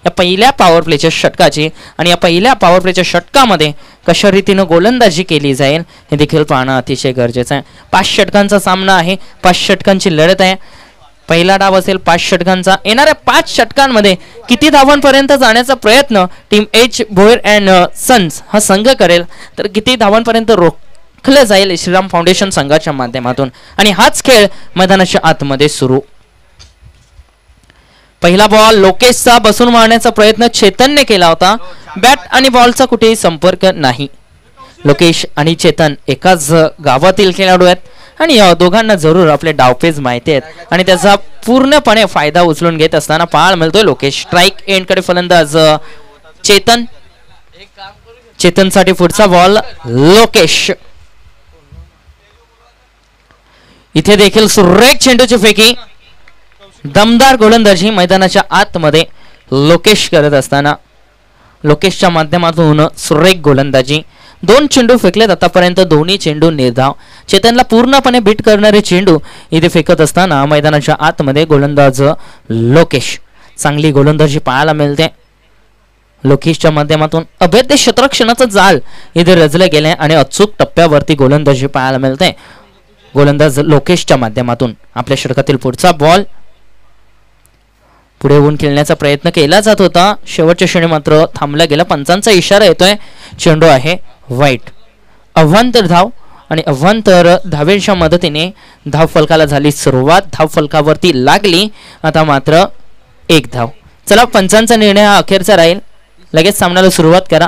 या पहिल्या पॉवर प्लेच्या षटकाची आणि या पहिल्या पॉवर प्लेच्या षटकामध्ये कशा रीतीनं गोलंदाजी केली जाईल हे देखील पाहणं अतिशय गरजेचं आहे. 5 षटकांचा सामना आहे, 5 षटकांची लढत आहे. पहिला डाव असेल 5 षटकांचा. येणाऱ्या 5 षटकांमध्ये किती धावांपर्यंत जाण्याचा प्रयत्न team H Bhoyar and sons हा संघ करेल, तर किती धावांपर्यंत रोखलं जाईल श्रीराम फाउंडेशन संघाच्या माध्यमातून. आणि हाच खेळ मैदानाच्या आतमध्ये सुरू. पहिला बॉल लोकेशचा बसून मारण्याचा प्रयत्न चेतनने केला होता. बॅट आणि बॉलचा कुठेही संपर्क नाही. लोकेश आणि चेतन एकाच गावातील खेळाडू आहेत आणि या दोघांना जरूर आपले डावपेच माहिती आहेत आणि त्याचा पूर्णपणे फायदा उचलून घेत असताना पाहायला मिळतोय लोकेश. स्ट्राईक एंडकडे फलंदाज चेतन. चेतनसाठी पुढचा बॉल लोकेश. इथे देखील सुरेख चेंडूची फेकी, दमदार गोलंदाजी मैदानाच्या आतमध्ये लोकेश करत असताना लोकेशच्या माध्यमातून सुरेख गोलंदाजी. 2 चेंडू फेकलेत आतापर्यंत, दोन्ही चेंडू निर्धाव. चेतनला पूर्णपणे बीट करणारे चेंडू इथे फेकत असताना मैदानाच्या आतमध्ये गोलंदाज लोकेश. चांगली गोलंदाजी पाहायला मिळते लोकेशच्या माध्यमातून. अभेद्य क्षेत्ररक्षणाचं जाल इथे रचले गेले आणि अचूक टप्प्यावरती गोलंदाजी पाहायला मिळते गोलंदाज लोकेशच्या माध्यमातून. आपल्या षटकातील पुढचा बॉल पुढे होऊन खेळण्याचा प्रयत्न केला जात होता, शेवटच्या क्षणी मात्र थांबला गेला. पंचांचा इशारा येतोय, चेंडू आहे वाईट. अव्हांतर धाव आणि अव्हांतर धावेच्या मदतीने धाव फलकाला झाली सुरुवात. धाव फलकावरती लागली, आता मात्र 1 धाव. चला, पंचांचा निर्णय हा अखेरचा राहील. लगेच सामन्याला सुरुवात करा.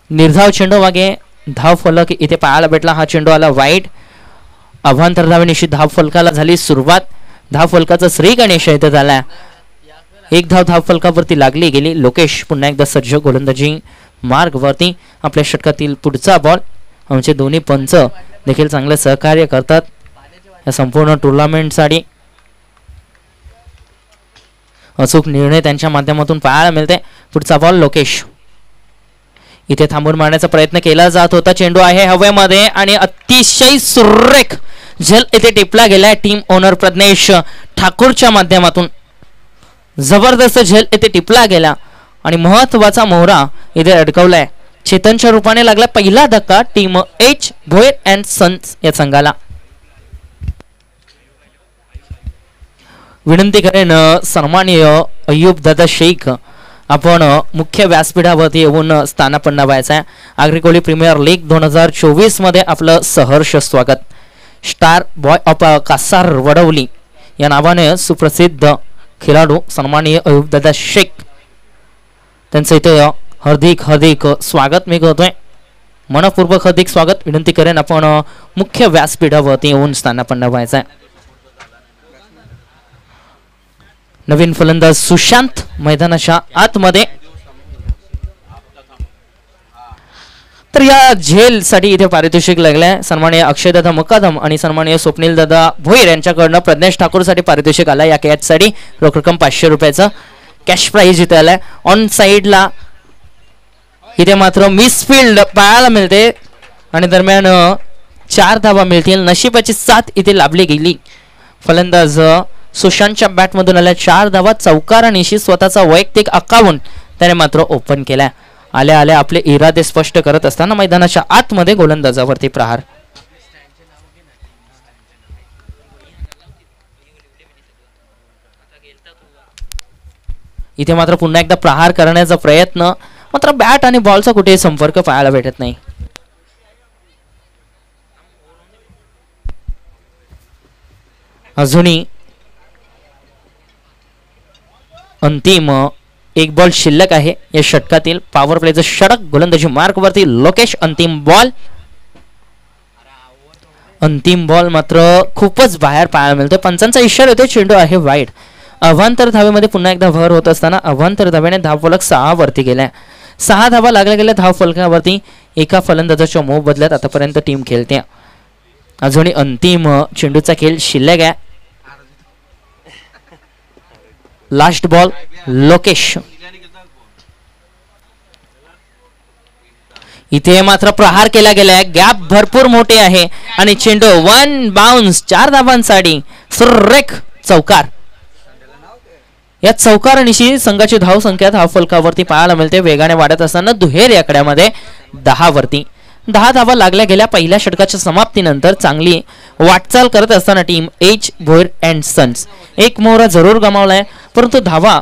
निर्धाव चेंडू मागे धाव फलक इथे पाहायला भेटला. हा चेंडू आला वाईट. अव्हांतर धावेनिशी धाव फलकाला झाली सुरुवात. धाव फलकाचा श्री गणेश इथे झाला. 1 धाव धाव फलकावरती लागली गेली. लोकेश पुन्हा एकदा सज्ज गोलंदाजी मार्गवरती. आपल्या षटकातील पुढचा बॉल. आमचे दोन्ही पंच देखील चांगले सहकार्य करतात या संपूर्ण टुर्नामेंटसाठी. अचूक निर्णय त्यांच्या माध्यमातून पाहायला मिळते. पुढचा बॉल लोकेश. इथे थांबून मारण्याचा प्रयत्न केला जात होता. चेंडू आहे हवेमध्ये आणि अतिशय सुरेख झेल इथे टिपला गेलाय टीम ओनर प्रज्ञेश ठाकूरच्या माध्यमातून. जबरदस्त झेल इथे टिपला गेला आणि महत्वाचा मोहरा इथे अडकवलाय. चेतनच्या रूपाने लागला पहिला धक्का team H Bhoyar and sons या संघाला. विनंती करेन सन्माननीय अय्यूब दादा शेख, आपण मुख्य व्यासपीठावरती येऊन स्थानापन्न व्हायचं आहे. आग्रिकोली प्रीमियर लीग 2024 मध्ये आपलं सहर्ष स्वागत. Star boy of Kasar Wadavali या नावाने सुप्रसिद्ध खेळाडू सन्माननीय अय्यूब दादा शेख, त्यांचं इथे हार्दिक स्वागत मी करतोय. मनपूर्वक हार्दिक स्वागत. विनंती करेन आपण मुख्य व्यासपीठावरती येऊन स्थानापन्न व्हायचं आहे. नवीन फलंदाज सुशांत मैदानाच्या आतमध्ये. तर या झेल साठी इथे पारितोषिक लागलंय. सन्माननीय अक्षयदादा मुकादम आणि सन्माननीय स्वप्नील दादा भोईर यांच्याकडनं प्रज्ञेश ठाकूर साठी पारितोषिक आला. या कॅच साठी रोख रक्कम 500 रुपयाचं कॅश प्राइज इथे आलाय. ऑन साइडला इथे मात्र मिसफिल्ड पाहायला मिळते आणि दरम्यान 4 धावा मिळतील. नशिबाची साथ इथे लाभली गेली. फलंदाज सुशांतच्या बॅटमधून आल्या 4 धावा. चौकारानिशी स्वतःचा वैयक्तिक 51 त्याने मात्र ओपन केलाय. आल्या आल्या आपले इरादे स्पष्ट करत असताना मैदानाच्या आतमध्ये गोलंदाजावरती प्रहार. इथे मात्र पुन्हा एकदा प्रहार करण्याचा प्रयत्न, मात्र बॅट आणि बॉलचा कुठेही संपर्क पाहायला भेटत नाही. अजूनही अंतिम 1 बॉल शिल्लक आहे या षटकातील. पॉवर प्लेचं षटक. गोलंदाजी मार्कवरती लोकेश. अंतिम बॉल मात्र खूपच बाहेर पाहायला मिळतोय. पंचांचा इशारा येतोय, चेंडू आहे वाईट. अवांतर धावेमध्ये पुन्हा एकदा भर होत असताना अवांतर धावेने धाव फलक 6 वरती गेलाय. 6 धावा लागल्या गेल्या धाव फलकावरती. एका फलंदाजाच्या मोह बदल्यात आतापर्यंत टीम खेळते. अजूनही अंतिम चेंडूचा खेळ शिल्लक आहे. Last ball Lokesh. इथे मात्र प्रहार केला गेलाय. गॅप भरपूर मोठे आहे आणि चेंडू 1 बाउन्स 4 धावांसाठी सुरेख चौकार. या चौकारणीशी संघाची धाव संख्या धाव फलकावरती पाहायला मिळते, वेगाने वाढत असताना दुहेरी आकड्यामध्ये 10 वरती. 10 धावा लागल्या गेल्या पहिल्या षटकाच्या समाप्तीनंतर. चांगली वाटचाल करत असताना team H Bhoir and sons एक मोहरा जरूर गमावलाय, परंतु धावा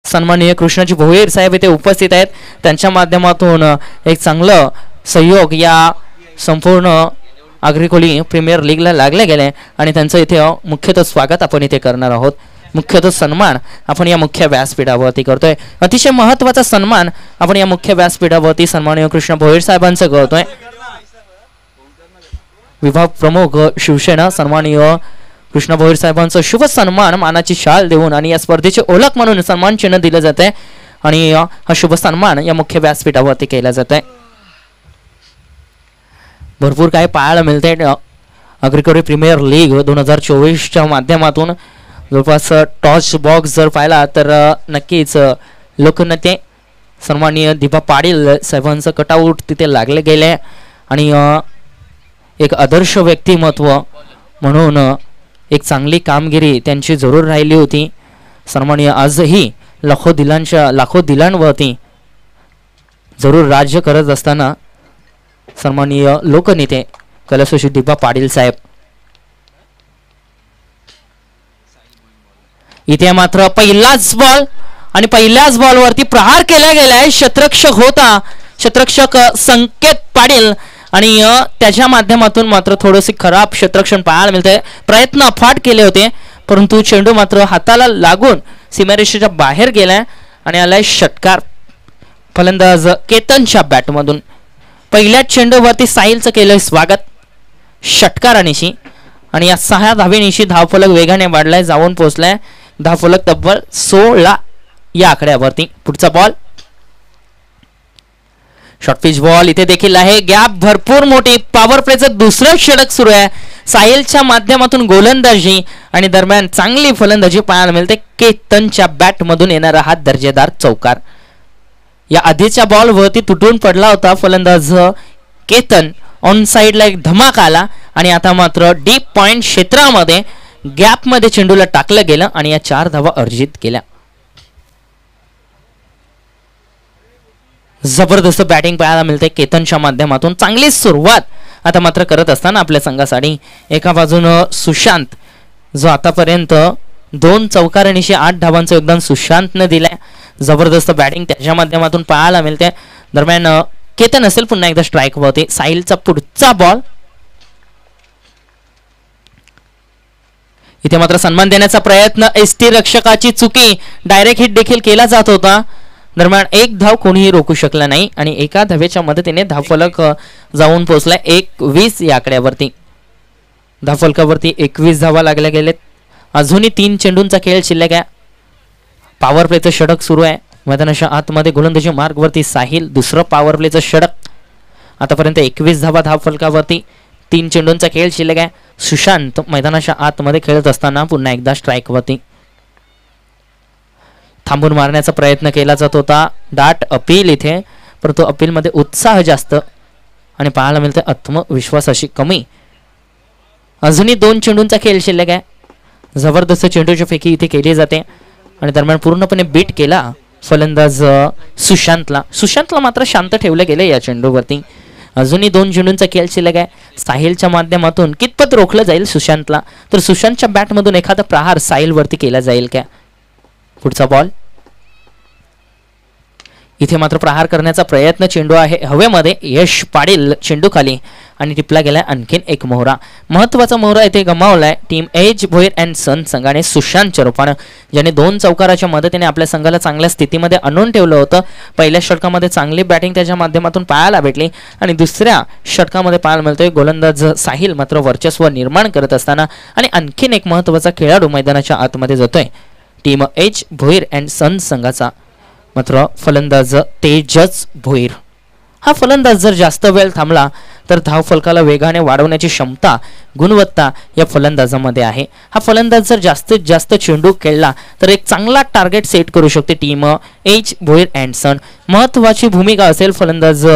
सन्माननीय कृष्णाजी भोईर साहेब इथे उपस्थित आहेत. त्यांच्या माध्यमातून एक चांगलं सहयोग या संपूर्ण आग्रिकोली प्रीमियर लीगला लागले गेले आणि त्यांचं इथे मुख्यतः स्वागत आपण इथे करणार आहोत. मुख्यतः सन्मान आपण या मुख्य व्यासपीठावरती करतोय. अतिशय महत्त्वाचा सन्मान आपण या मुख्य व्यासपीठावरती सन्माननीय कृष्ण भोईर साहेबांचं करतोय. विभाग प्रमुख शिवसेना सन्माननीय कृष्ण भोईर साहेबांचा शुभ सन्मान मानाची शाल देऊन आणि या स्पर्धेची ओळख म्हणून सन्मान चिन्ह दिले जाते आणि हा शुभ सन्मान या मुख्य व्यासपीठावरती केला जाते. भरपूर काही पाहायला मिळते. आग्रिकोली प्रीमियर लीग 2024च्या माध्यमातून जवळपास टॉस बॉक्स जर पाहिला तर नक्कीच लोकनेते सन्माननीय दिपा पाटील साहेबांचं कटआउट तिथे लागले गेले आणि एक आदर्श व्यक्तिमत्व म्हणून एक चांगली कामगिरी त्यांची जरूर राहिली होती. सन्माननीय आजही लाखो दिलांवरती जरूर राज्य करत असताना सन्माननीय लोकनेते कैलासवासी दिपा पाटील साहेब. इथे मात्र पहिलाच बॉल आणि पहिल्याच बॉलवरती प्रहार केला गेलाय. क्षेत्ररक्षक होता क्षेत्ररक्षक संकेत पाटील आणि त्याच्या माध्यमातून मात्र थोडेसे खराब क्षेत्ररक्षण पाहायला मिळते. प्रयत्न अफाट केले होते परंतु चेंडू मात्र हाताला लागून सीमारेषेच्या बाहेर गेलाय आणि आलाय षटकार. फलंदाज केतनच्या बॅटमधून पहिल्या चेंडूवरती साहिलचं केलंय स्वागत षटकारानिशी आणि या 6 धावेनिशी धावफलक वेगाने वाढलाय, जाऊन पोहोचलाय धावफलक तब्बल 16 या आकड्यावरती. पुढचा बॉल शॉर्ट पिच बॉल इथे देखील आहे. गॅप भरपूर मोठी. पॉवर प्लेचं दुसरं षटक सुरू आहे. साहिलच्या माध्यमातून गोलंदाजी आणि दरम्यान चांगली फलंदाजी पाहायला मिळते. केतनच्या बॅटमधून येणारा हा दर्जेदार चौकार. या आधीच्या बॉल वरती तुटून पडला होता फलंदाज केतन. ऑन साइडला एक धमाका आला आणि आता मात्र डीप पॉइंट क्षेत्रामध्ये गॅप मध्ये चेंडूला टाकलं गेलं आणि या 4 धावा अर्जित केल्या. जबरदस्त बॅटिंग पाहायला मिळते केतनच्या माध्यमातून. चांगली सुरुवात आता मात्र करत असताना आपल्या संघासाठी एका बाजूनं सुशांत जो आतापर्यंत 2 चौकारणीशी 8 धावांचं योगदान सुशांतनं दिलंय. जबरदस्त बॅटिंग त्याच्या माध्यमातून पाहायला मिळते. दरम्यान केतन असेल पुन्हा एकदा स्ट्राईक होते. साहिलचा पुढचा बॉल इथे मात्र सन्मान देण्याचा प्रयत्न. एसटी रक्षकाची चुकी. डायरेक्ट हिट देखील केला जात होता. दरम्यान एक धाव कोणीही रोखू शकला नाही आणि एका धावेच्या मदतीने धावफलक जाऊन पोहोचलाय 21 या आकड्यावरती. धावफलकावरती 21 धावा लागल्या गेलेत. अजूनही 3 चेंडूंचा खेळ शिल्लक आहे. पॉवर प्लेचं षटक सुरू आहे. मैदानाच्या आतमध्ये गोलंदाजी मार्गवरती साहिल दुसरं पॉवर प्लेचं षटक. आतापर्यंत 21 धावा धावफलकावरती. 3 चेंडूंचा खेळ शिल्लक आहे. सुशांत मैदानाच्या आतमध्ये खेळत असताना पुन्हा एकदा स्ट्राईकवरती. थांबून मारण्याचा प्रयत्न केला जात होता. डाट अपील इथे परंतु अपीलमध्ये उत्साह जास्त आणि पाहायला मिळते आत्मविश्वासाची कमी. अजूनही 2 चेंडूंचा खेळ शिल्लक आहे. जबरदस्त चेंडूची फेकी इथे केली जाते आणि दरम्यान पूर्णपणे बीट केला फलंदाज सुशांतला मात्र शांत ठेवलं गेलं या चेंडूवरती. अजूनही 2 चेंडूंचा खेळ शिल्लक आहे. साहिलच्या माध्यमातून कितपत रोखलं जाईल सुशांतला, तर सुशांतच्या बॅटमधून एखादा प्रहार साहिलवरती केला जाईल का. पुढचा बॉल इथे मात्र प्रहार करण्याचा प्रयत्न. चेंडू आहे हवेमध्ये. यश पाटील चेंडू खाली आणि टिपला गेलाय आणखीन एक मोहरा. महत्वाचा मोहरा इथे गमावलाय टीम एच भोईर अँड सन संघाने सुशांतच्या रूपानं, ज्याने 2 चौकाराच्या मदतीने आपल्या संघाला चांगल्या स्थितीमध्ये आणून ठेवलं होतं. पहिल्या षटकामध्ये चांगली बॅटिंग त्याच्या माध्यमातून पाहायला भेटली आणि दुसऱ्या षटकामध्ये पाहायला मिळतोय गोलंदाज साहिल मात्र वर्चस्व निर्माण करत असताना आणि आणखीन एक महत्वाचा खेळाडू मैदानाच्या आतमध्ये जातोय. टीम एच भोईर अँड सन संघाचा मात्र फलंदाज तेजस भोईर. हा फलंदाज जर जास्त वेळ थांबला तर धावफलकाला वेगाने वाढवण्याची क्षमता, गुणवत्ता या फलंदाजामध्ये आहे. हा फलंदाज जर जास्तीत जास्त चेंडू खेळला तर एक चांगला टार्गेट सेट करू शकते टीम एच भोईर अँड सन. महत्त्वाची भूमिका असेल फलंदाज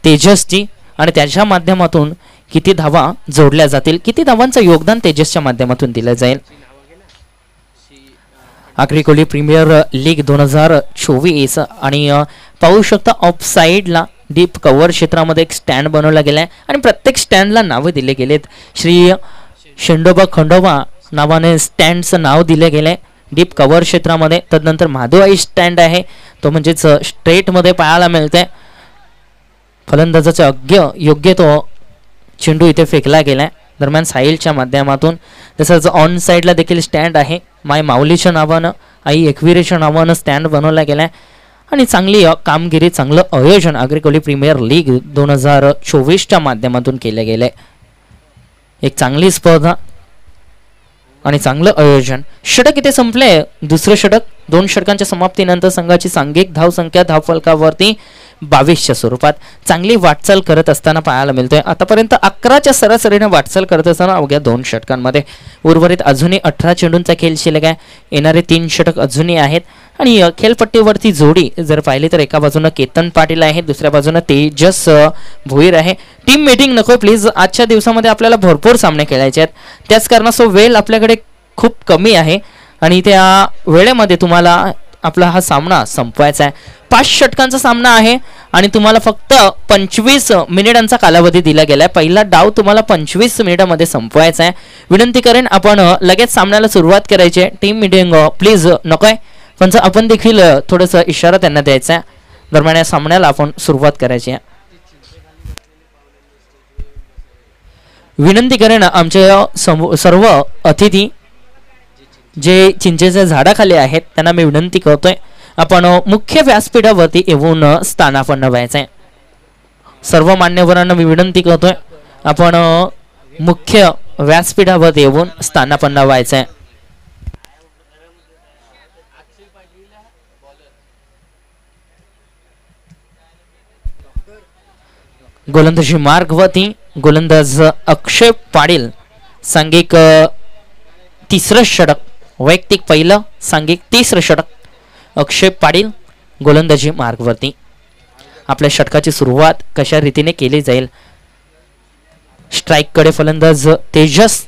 तेजसची आणि त्याच्या माध्यमातून किती धावा जोडल्या जातील, किती धावांचं योगदान तेजसच्या माध्यमातून दिलं जाईल. आग्रिकोली प्रीमियर लीग 2024 आणि पाहू शकता ऑफ साईडला डीप कव्हर क्षेत्रामध्ये एक स्टँड बनवला गेला आहे आणि प्रत्येक स्टँडला नावं दिले गेलेत. श्री शेंडोबा खंडोबा नावाने स्टँडचं नाव दिले गेले डीप कव्हर क्षेत्रामध्ये. तदनंतर माधवाई स्टँड आहे, तो म्हणजेच स्ट्रेटमध्ये पाहायला मिळते. फलंदाजाचा योग्य तो चेंडू इथे फेकला गेलाय दरम्यान साहिलच्या माध्यमातून. तसंच ऑन साईडला देखील स्टँड आहे. माय माऊलीच्या नावानं, आई एकविरेच्या नावानं स्टँड बनवला गेलाय आणि चांगली कामगिरी, चांगलं आयोजन आग्रिकोली प्रीमियर लीग 2024च्या माध्यमातून केले गेले. एक चांगली स्पर्धा आणि चांगलं आयोजन. षटक इथे संपले. दुसरं षटक. 2 षटकांच्या समाप्तीनंतर संघाची सांघिक धावसंख्या धावफलकावरती 22च्या स्वरूपात चांगली वाटचाल करत असताना पाहायला मिळतोय. आतापर्यंत 11च्या सरासरीने वाटचाल करत असताना अवघ्या 2 षटकांमध्ये. उर्वरित अजूनही 18 चेंडूंचा खेळ शिल्लक आहे. येणारे 3 षटक अजूनही आहेत आणि खेळपट्टीवरती जोडी जर पाहिली तर एका बाजूनं केतन पाटील आहे, दुसऱ्या बाजूनं तेजस भोईर आहे. टीम मीटिंग नको प्लीज. आजच्या दिवसामध्ये आपल्याला भरपूर सामने खेळायचे आहेत, त्याच कारणास्तव वेळ आपल्याकडे खूप कमी आहे आणि त्या वेळेमध्ये तुम्हाला आपला हा सामना संपवायचा आहे. 5 षटकांचा सामना आहे आणि तुम्हाला फक्त 25 मिनिटांचा कालावधी दिला गेलाय. पहिला डाव तुम्हाला 25 मिनिटांमध्ये संपवायचा आहे. विनंती करेन आपण लगेच सामन्याला सुरुवात करायची आहे. टीम मीटिंग प्लीज नकोय, पण आपण देखील थोडंसं इशारा त्यांना द्यायचा आहे. दरम्यान या सामन्याला आपण सुरुवात करायची आहे. विनंती करेन आमच्या सर्व अतिथी जे चिंचेच्या झाडाखाली आहेत त्यांना मी विनंती करतोय आपण मुख्य व्यासपीठावरती येऊन स्थानापन्न व्हायचंय. सर्व मान्यवरांना मी विनंती करतोय आपण मुख्य व्यासपीठावरती येऊन स्थानापन्न व्हायचंय. गोलंदाजी मार्गवरती गोलंदाज अक्षय पाटील. सांघिक 3रं षटक, वैयक्तिक पहिलं, सांघिक 3रं षटक. अक्षय पाटील गोलंदाजी मार्गवरती. आपल्या षटकाची सुरुवात कशा रीतीने केली जाईल. स्ट्राईककडे फलंदाज तेजस.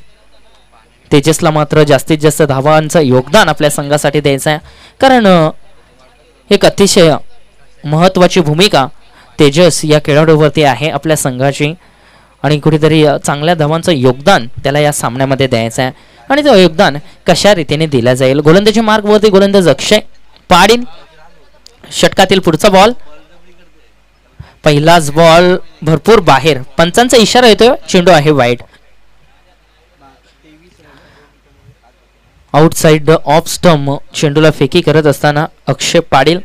तेजसला मात्र जास्तीत जास्त धावांचं योगदान आपल्या संघासाठी द्यायचं आहे, कारण एक अतिशय महत्त्वाची भूमिका तेजस या खेळाडूवरती आहे आपल्या संघाची आणि कुठेतरी चांगल्या धावांचं योगदान त्याला या सामन्यामध्ये द्यायचं आहे आणि ते योगदान कशा रीतीने दिलं जाईल. गोलंदाजी मार्गवरती गोलंदाज अक्षय पाटील. षटकातील पुढचा बॉल. पहिलाच बॉल भरपूर बाहेर. पंचांचा इशारा येतोय, चेंडू आहे वाईड. आउटसाइड ऑफ स्टंप चेंडूला फेकी करत असताना अक्षय पाटील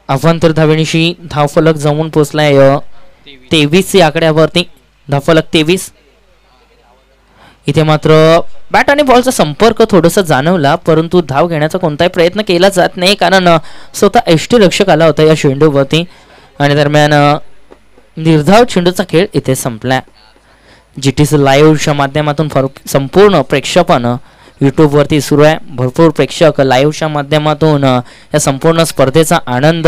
अवांतर धावेनिशी धावफलक जाऊन पोहोचलाय 23 या आकड्यावरती. धावफलक 23. इथे मात्र बॅट आणि बॉलचा संपर्क थोडासा जाणवला, परंतु धाव घेण्याचा कोणताही प्रयत्न केला जात नाही, कारण स्वतः यष्टीरक्षक आला होता या चेंडूवरती आणि दरम्यान निर्धाव चेंडूचा खेळ इथे संपला. GTC लाईव्हच्या माध्यमातून संपूर्ण प्रेक्षेपण यूट्यूबवरती सुरू आहे. भरपूर प्रेक्षक लाईव्हच्या माध्यमातून या संपूर्ण स्पर्धेचा आनंद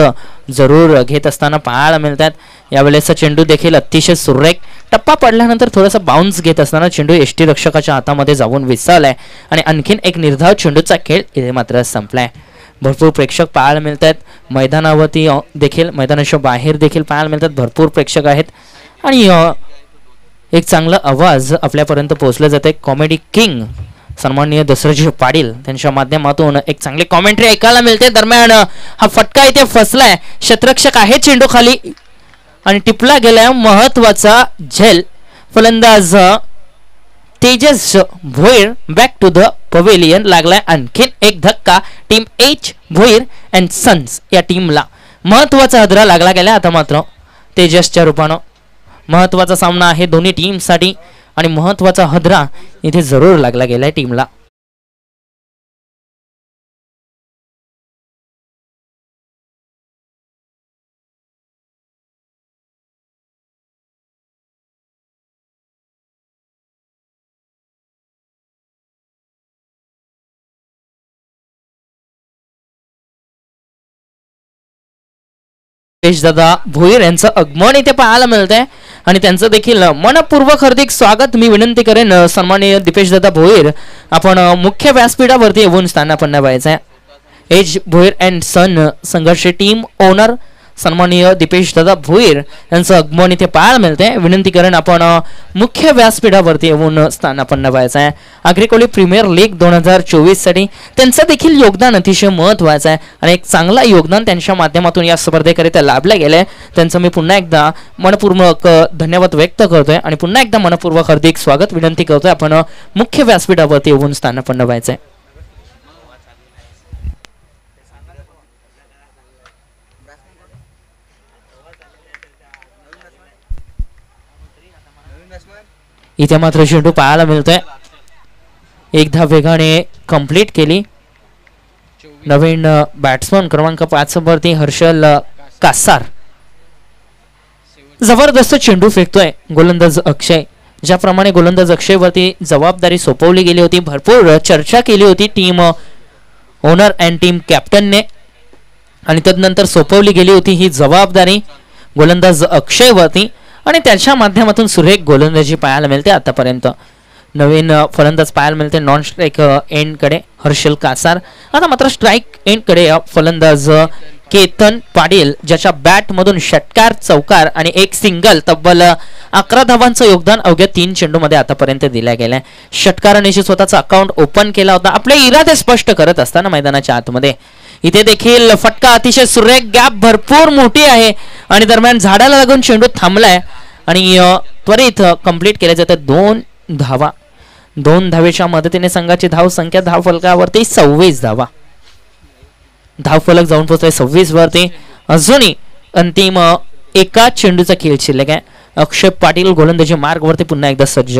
जरूर घेत असताना पाहायला मिळतात. यावेळेचा चेंडू देखील अतिशय सुरेख. टप्पा पडल्यानंतर थोडासा बाउन्स घेत असताना चेंडू यष्टीरक्षकाच्या हातामध्ये जाऊन विसरलाय आणि आणखीन एक निर्धाव चेंडूचा खेळ इथे मात्र संपलाय. भरपूर प्रेक्षक पाहायला मिळतात. मैदानावरती देखील, मैदानाच्या बाहेर देखील पाहायला मिळतात. भरपूर प्रेक्षक आहेत आणि एक चांगला आवाज आपल्यापर्यंत पोहोचला जाते. कॉमेडी किंग सन्माननीय दशरथजी पाटील त्यांच्या माध्यमातून एक चांगली कॉमेंट्री ऐकायला मिळते. दरम्यान हा फटका इथे फसलाय. क्षेत्ररक्षक आहे चेंडू खाली आणि टिपला गेलाय महत्वाचा झेल. फलंदाज Tejas Bhoir back to the pavilion. लागलाय आणखीन एक धक्का team H Bhoir and sons या टीमला. महत्वाचा हादरा लागला गेला आता मात्र तेजसच्या रूपानं. महत्वाचा सामना आहे दोन्ही टीमसाठी आणि महत्वाचा हादरा इथे जरूर लागला गेलाय टीमला. दादा भोईर यांचं आगमन इथे पाहायला मिळतंय आणि त्यांचं देखील मनपूर्वक हार्दिक स्वागत मी विनंती करेन सन्माननीय दीपेश दादा भोईर आपण मुख्य व्यासपीठावरती येऊन स्थानापन्न व्हायचं. एज भोईर अँड सन संघर्ष टीम ओनर सन्माननीय दीपेश दादा भोईर यांचं आगमन इथे पाहायला मिळते. विनंती करेन आपण मुख्य व्यासपीठावरती येऊन स्थानापन्न व्हायचं आहे. आग्रिकोली प्रीमियर लीग 2024 साठी त्यांचं देखील योगदान अतिशय महत्त्वाचं आहे आणि एक चांगला योगदान त्यांच्या माध्यमातून या स्पर्धेकरिता लाभलं गेलंय. त्यांचं मी पुन्हा एकदा मनपूर्वक धन्यवाद व्यक्त करतोय आणि पुन्हा एकदा मनपूर्वक हार्दिक स्वागत विनंती करतोय आपण मुख्य व्यासपीठावरती येऊन स्थानापन्न व्हायचं आहे. इथे मात्र चेंडू पाहायला मिळतोय. एकदा वेगाने कंप्लीट केली. नवीन बॅट्समन क्रमांक 5 वरती हर्षल कासार जबरदस्त चेंडू फेकतोय. गोलंदाज अक्षय ज्याप्रमाणे गोलंदाज अक्षय वरती जबाबदारी सोपवली गेली होती भरपूर चर्चा केली होती टीम ओनर अँड टीम कॅप्टनने आणि तदनंतर सोपवली गेली होती ही जबाबदारी गोलंदाज अक्षय वरती आणि त्याच्या माध्यमातून सुरेख गोलंदाजी पाहायला मिळते. आतापर्यंत नवीन फलंदाज पाहायला मिळते नॉन स्ट्राईक एंड कडे हर्षल कासार. आता मात्र स्ट्राईक एंड कडे फलंदाज केतन पाटील ज्याच्या बॅट मधून षटकार चौकार आणि एक सिंगल तब्बल 11 धावांचं योगदान अवघ्या 3 चेंडूमध्ये आतापर्यंत दिल्या गेलंय. षटकाराने स्वतःचा अकाउंट ओपन केला होता आपले इरादे स्पष्ट करत असताना मैदानाच्या आतमध्ये. इथे देखील फटका अतिशय सुरेख गॅप भरपूर मोठी आहे आणि दरम्यान झाडाला लागून चेंडू थांबलाय आणि त्वरित कंप्लीट केले जाते 2 धावा. 2 धावेच्या मदतीने संघाची धाव संख्या धाव फलकावरती 26 धावा. धाव फलक जाऊन पोहोचलाय 26 वरती. अजूनही अंतिम एका चेंडूचा खेळ शिल्लक आहे. अक्षय पाटील गोलंदाजी मार्ग वरती पुन्हा एकदा सज्ज.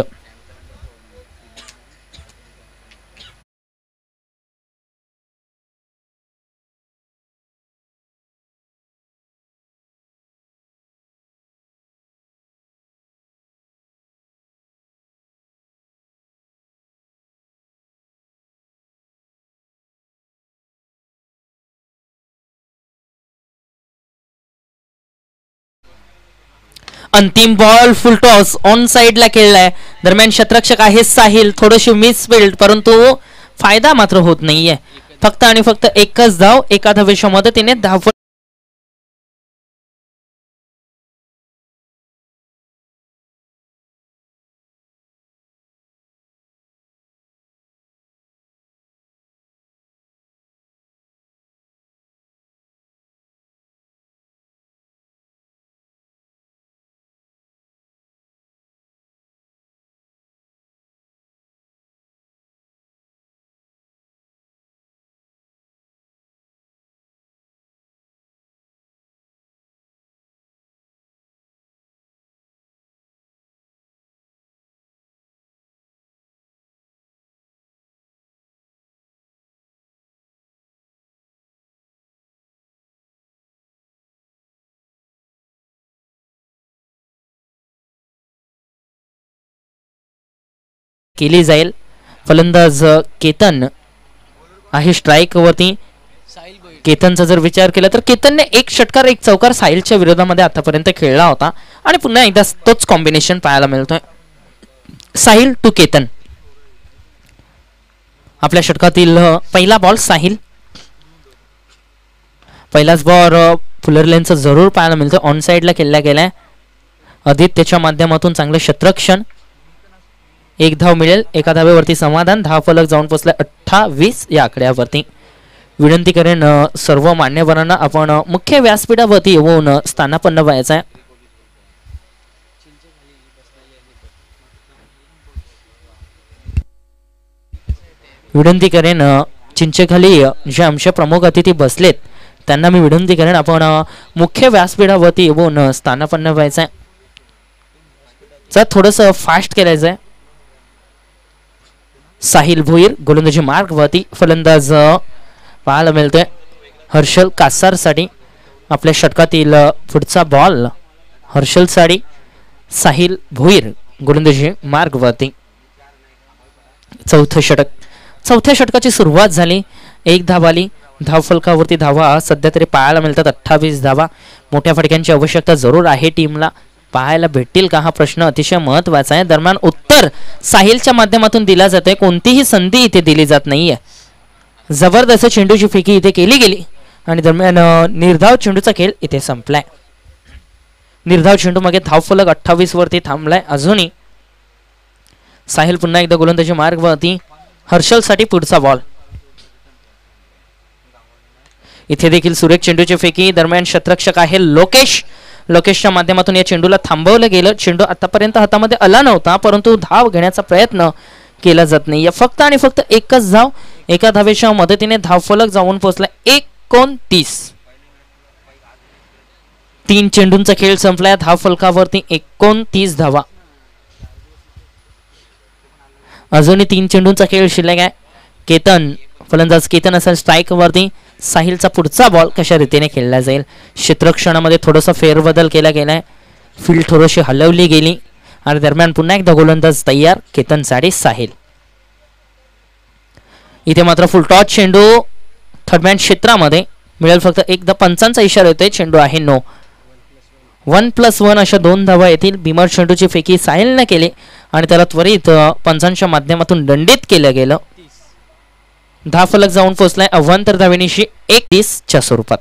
अंतिम बॉल फुल टॉस ऑन साइडला खेळलाय. दरम्यान शतरक्षक आहे साहिल थोडीशी मिस फील्ड परंतु फायदा मात्र होत नाहीये. फक्त आणि फक्त एकच धाव एका धावेच्या मदतीने धाव केली जाईल. फलंदाज केतन आहे स्ट्राईक वरती. केतनचा जर विचार केला तर केतनने एक षटकार एक चौकार साहिलच्या विरोधामध्ये आतापर्यंत खेळला होता आणि पुन्हा एकदा तोच कॉम्बिनेशन पाहायला मिळतोय. साहिल टू केतन. आपल्या षटकातील पहिला बॉल साहिल. पहिलाच बॉल फुलरलेनचा जरूर पाहायला मिळतोय. ऑन साइडला खेळला गेलाय. आदित्यच्या माध्यमातून चांगले क्षेत्ररक्षण. एक धाव मिळेल. एका धावेवरती समाधान. धाव फलक जाऊन पोहोचलाय 28 या आकड्यावरती. विनंती करेन सर्व मान्यवरांना आपण मुख्य व्यासपीठावरती येऊन स्थानापन्न व्हायचं आहे. विनंती करेन चिंचेखाली जे आमचे प्रमुख अतिथी बसलेत त्यांना मी विनंती करेन आपण मुख्य व्यासपीठावरती येऊन स्थानापन्न व्हायचं आहे. जर थोडंसं फास्ट करायचं आहे. साहिल भोईर गोलंदाजी मार्ग वरती. फलंदाज पाहायला मिळतोय हर्षल कासार साठी. आपल्या षटकातील पुढचा बॉल हर्षल साठी. साहिल भोईर गोलंदाजी मार्ग वरती. चौथं षटक. चौथ्या षटकाची सुरुवात झाली. एक धाव आली. धावफलकावरती धावा सध्या तरी पाहायला मिळतात 28 धावा. मोठ्या फटक्यांची आवश्यकता जरूर आहे टीमला. पाहायला भेटतील का हा प्रश्न अतिशय महत्वाचा आहे. दरम्यान उत्तर साहिलच्या माध्यमातून दिला जाते. कोणतीही संधी इथे दिली जात नाहीये. जबरदस्त चेंडूची फेकी इथे केली गेली आणि दरम्यान निर्धाव चेंडूचा खेळ इथे संपलाय. निर्धाव चेंडू मागे धावफलक 28 वरती थांबलाय. अजूनही साहिल पुन्हा एकदा गोलंदाजी मार्गवरती. हर्षलसाठी पुढचा बॉल. इथे देखील सुरेख चेंडूची फेकी. दरम्यान क्षेत्ररक्षक आहे लोकेश. लोकेशच्या माध्यमातून या चेंडूला थांबवलं गेलं. चेंडू आतापर्यंत हातामध्ये आला नव्हता परंतु धाव घेण्याचा प्रयत्न केला जात नाही. फक्त आणि फक्त एकच धाव. एका धावेच्या मदतीने धावफलक जाऊन पोहोचला 29. 3 चेंडूंचा खेळ संपलाय. धावफलकावरती 29 धावा. अजूनही 3 चेंडूंचा खेळ शिल्लक आहे. केतन फलंदाज केतन असेल स्ट्राईक वरती. साहिलचा पुढचा बॉल कशा रीतीने खेळला जाईल. क्षेत्ररक्षणामध्ये थोडासा फेरबदल केला गेलाय. फील्ड थोडीशी हलवली गेली आणि दरम्यान पुन्हा एकदा गोलंदाज तयार. केतनसाठी साहिल. इथे मात्र फुल टॉच चेंडू थर्डमॅन क्षेत्रामध्ये मिळेल. फक्त एकदा पंचांचा इशारा येतोय. चेंडू आहे नो. 1+1 अशा 2 धावा येतील. बिमर चेंडूची फेकी साहिलने केली आणि त्याला त्वरित पंचांच्या माध्यमातून दंडित केलं गेलं. धावफलक जाऊन पोहोचलाय अव्वंतर धावेनिशी 31च्या स्वरूपात.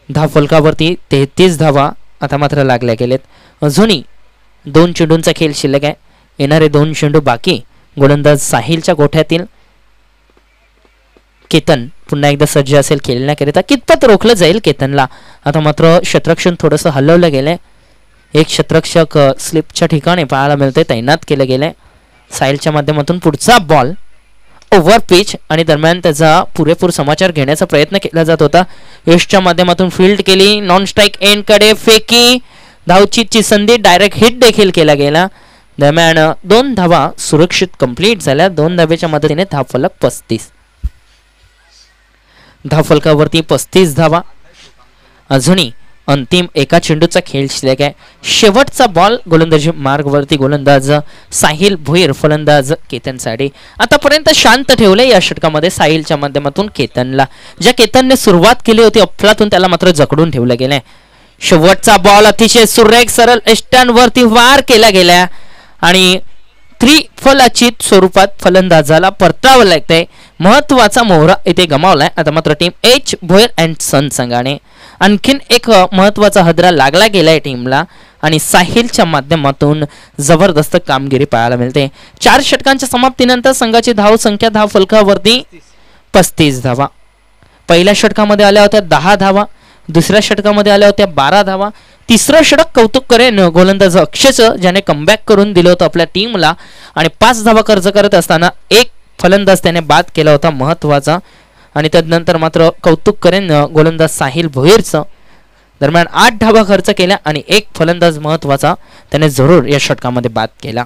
धावफलकावरती 33 धावा आता मात्र लागल्या गेलेत. अजूनही 2 चेंडूंचा खेळ शिल्लक आहे. येणारे 2 चेंडू बाकी. गोलंदाज साहिलच्या गोठ्यातील केतन पुन्हा एकदा सज्ज असेल खेळण्याकरिता. कितपत रोखलं जाईल केतनला. आता मात्र क्षेत्ररक्षण थोडंसं हलवलं गेलंय. एक क्षेत्ररक्षक स्लिपच्या ठिकाणी पाहायला मिळते. तैनात केलं गेलंय. साहिलच्या माध्यमातून पुढचा बॉल ओव्हर पिच आणि दरम्यान त्याचा पुरेपूर समाचार घेण्याचा प्रयत्न केला जात होता. यशच्या माध्यमातून फील्ड केली. नॉन स्ट्राईक एंड कडे फेकी. धावचीची संधी. डायरेक्ट हिट देखील केला गेला. दरम्यान 2 धावा सुरक्षित कंप्लीट झाल्या. 2 धावेच्या मदतीने धावफलक 35. धावफलकावरती 35 धावा. अजूनही अंतिम एका चेंडूचा खेळ शिल्लक आहे. शेवटचा बॉल गोलंदाजी मार्गवरती. गोलंदाज साहिल भोईर फलंदाज केतन साडी. आतापर्यंत शांत ठेवले या षटकामध्ये साहिलच्या माध्यमातून केतनला. ज्या केतनने सुरुवात केली होती अफलातून त्याला मात्र जकडून ठेवलं गेलंय. शेवटचा बॉल अतिशय सुरेख सरळ एस्टर्नवरती वार केला गेला आणि त्रिफलाचीत स्वरूपात फलंदाजाला परतावं लागतंय. महत्वाचा मोहरा इथे गमावलाय. आता मात्र टीम एच भोयर अँड सन संघाने आणखीन एक महत्वाचा हदरा लागला गेलाय टीमला आणि साहिलच्या माध्यमातून जबरदस्त कामगिरी पाहायला मिळते. 4 षटकांच्या समाप्तीनंतर संघाची धाव संख्या धावफलकावरती 35 धावा. पहिल्या षटकामध्ये आल्या होत्या 10 धावा. दुसऱ्या षटकामध्ये आल्या होत्या 12 धावा. तिसरं षटक कौतुक करेन गोलंदाज अक्षयचं, ज्याने कमबॅक करून दिलं होतं आपल्या टीमला आणि 5 धावा खर्च करत असताना एक फलंदाज त्याने बाद केला होता महत्वाचा. आणि त्यानंतर मात्र कौतुक करेन गोलंदाज साहिल भोईरचं. दरम्यान 8 धावा खर्च केल्या आणि एक फलंदाज महत्वाचा त्याने जरूर या षटकामध्ये बाद केला.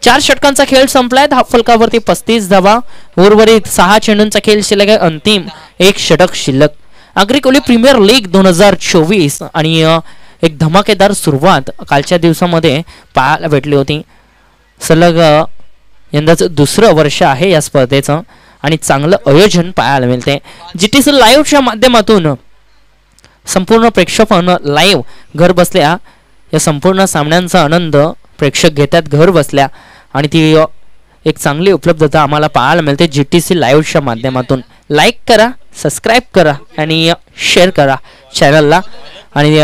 4 षटकांचा खेळ संपलाय. धावफलकावरती 35 धावा. उर्वरित 6 चेंडूंचा खेळ शिल्लक आहे. अंतिम एक षटक शिल्लक. अग्रिकोली प्रीमियर लीग 2024 आणि एक धमाकेदार सुरुवात कालच्या दिवसामध्ये पाहायला भेटली होती. सलग यंदाचं 2रं वर्ष आहे या स्पर्धेचं आणि चांगलं आयोजन पाहायला मिळते. GTC लाईव्हच्या माध्यमातून संपूर्ण प्रेक्षकांना लाईव्ह घर बसल्या या संपूर्ण सामन्यांचा आनंद प्रेक्षक घेतात घर बसल्या आणि ती एक चांगली उपलब्धता आम्हाला पाहायला मिळते GTC लाईव्हच्या माध्यमातून. लाईक करा, सबस्क्राईब करा आणि शेअर करा चॅनलला. आणि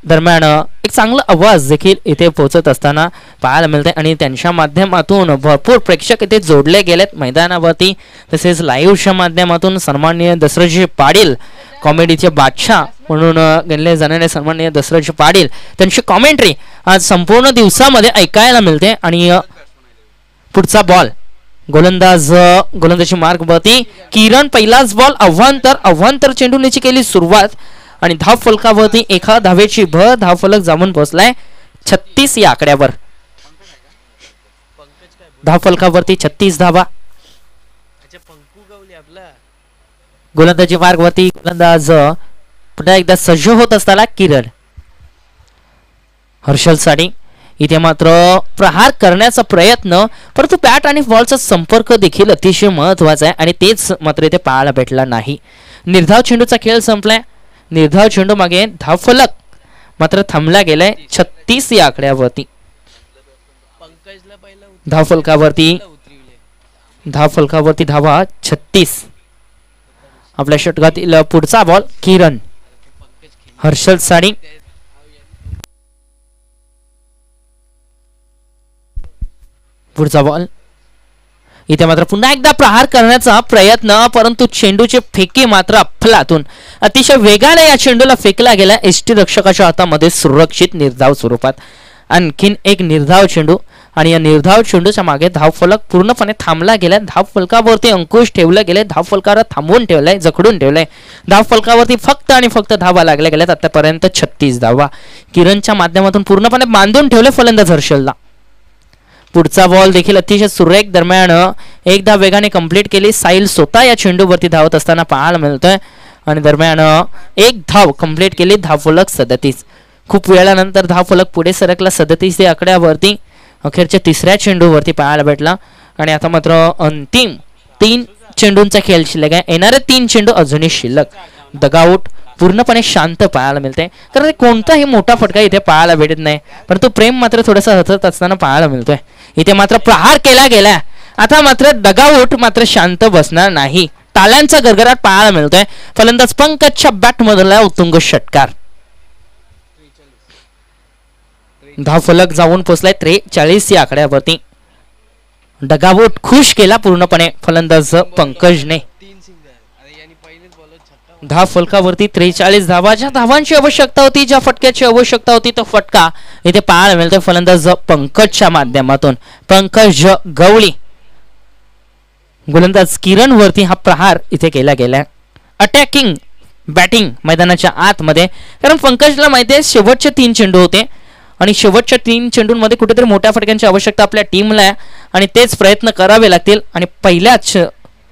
दरम्यान एक चांगला आवाज देखील इथे पोहोचत असताना पाहायला मिळते आणि त्यांच्या माध्यमातून भरपूर प्रेक्षक इथे जोडले गेलेत मैदानावरती. तसेच लाईव्हच्या माध्यमातून सन्माननीय दशरथजी पाटील कॉमेडीचे बादशाह म्हणून गणले जाणारे सन्माननीय दशरथजी पाटील त्यांची कॉमेंट्री आज संपूर्ण दिवसामध्ये ऐकायला मिळते. आणि पुढचा बॉल गोलंदाजी मार्गवरती किरण. पहिलाच बॉल अव्वांतर चेंडूची केली सुरुवात आणि धावफलकावरती 1 धावेची भर. धावफलक जाऊन पोहोचलाय 36 या आकड्यावर. धावफलकावरती 36 धावा. गोलंदाजी मार्गवरती गोलंदाज पुन्हा एकदा सज्ज होत असताना किरण. हर्षल साठी इथे मात्र प्रहार करण्याचा प्रयत्न, परंतु बॅट आणि बॉलचा संपर्क देखील अतिशय महत्वाचा आहे आणि तेच मात्र इथे पाहायला भेटला नाही. निर्धाव चेंडूचा खेळ संपलाय. निर्धाव चेंडू मागे धावफलक मात्र थांबला गेलाय 36 या आकड्यावरती. धावफलकावरती धावा 36. आपल्या षटकातील पुढचा बॉल किरण हर्षल साडी. पुढचा बॉल. इथे मात्र पुन्हा एकदा प्रहार करण्याचा प्रयत्न, परंतु चेंडूचे फेके मात्र अफलातून अतिशय वेगाने या चेंडूला फेकला गेला एसटी रक्षकाच्या हातामध्ये सुरक्षित निर्धाव स्वरूपात. आणखीन एक निर्धाव चेंडू आणि या निर्धाव चेंडूच्या मागे धावफलक पूर्णपणे थांबला गेला. धावफलकावरती अंकुश ठेवले गेले. धावफलकावर थांबवून ठेवलंय, जखडून ठेवलंय. धावफलकावरती फक्त आणि फक्त धावा लागल्या गेल्यात. आतापर्यंत 36 धावा किरणच्या माध्यमातून पूर्णपणे बांधून ठेवले फलंदाज हर्षलला. पुढचा बॉल देखील अतिशय सुरेख दरम्यान एकदा वेगाने कंप्लीट केली. साहिल स्वतः या चेंडूवरती धावत असताना पाहायला मिळतोय आणि दरम्यान एक धाव कंप्लीट केली. धावफलक 37. खूप वेळानंतर धावफलक पुढे सरकला 37 या आकड्यावरती. अखेरच्या तिसऱ्या चेंडूवरती पाहायला भेटला आणि आता मात्र अंतिम 3 चेंडूंचा खेळ शिल्लक आहे. येणारे 3 चेंडू अजूनही शिल्लक. डगआउट पूर्णपणे शांत पाहायला मिळते, कारण कोणताही मोठा फटका इथे पाहायला भेटत नाही, परंतु प्रेम मात्र थोडासा हसत असताना पाहायला मिळतोय. इथे मात्र प्रहार केला गेला. आता मात्र डगआउट मात्र शांत बसणार नाही. टाळ्यांचा गरगराट पाहायला मिळतोय. फलंदाज पंकजच्या बॅट मधला उत्तुंग षटकार. धावफलक जाऊन पोहोचलाय 43 या आकड्यावरती. डगआउट खुश केला पूर्णपणे फलंदाज पंकजने. धावफलकावरती 43 धावा. ज्या धावांची आवश्यकता होती, ज्या फटक्याची आवश्यकता होती, तो फटका इथे पाहायला मिळतोय फलंदाज पंकजच्या माध्यमातून. पंकज गवळी गोलंदाज किरण वरती हा प्रहार इथे केला गेलाय. अटॅकिंग बॅटिंग मैदानाच्या आतमध्ये, कारण पंकजला माहिती आहे शेवटचे 3 चेंडू होते आणि शेवटच्या 3 चेंडूंमध्ये कुठेतरी मोठ्या फटक्यांची आवश्यकता आपल्या टीमला आहे आणि तेच प्रयत्न करावे लागतील. आणि पहिल्याच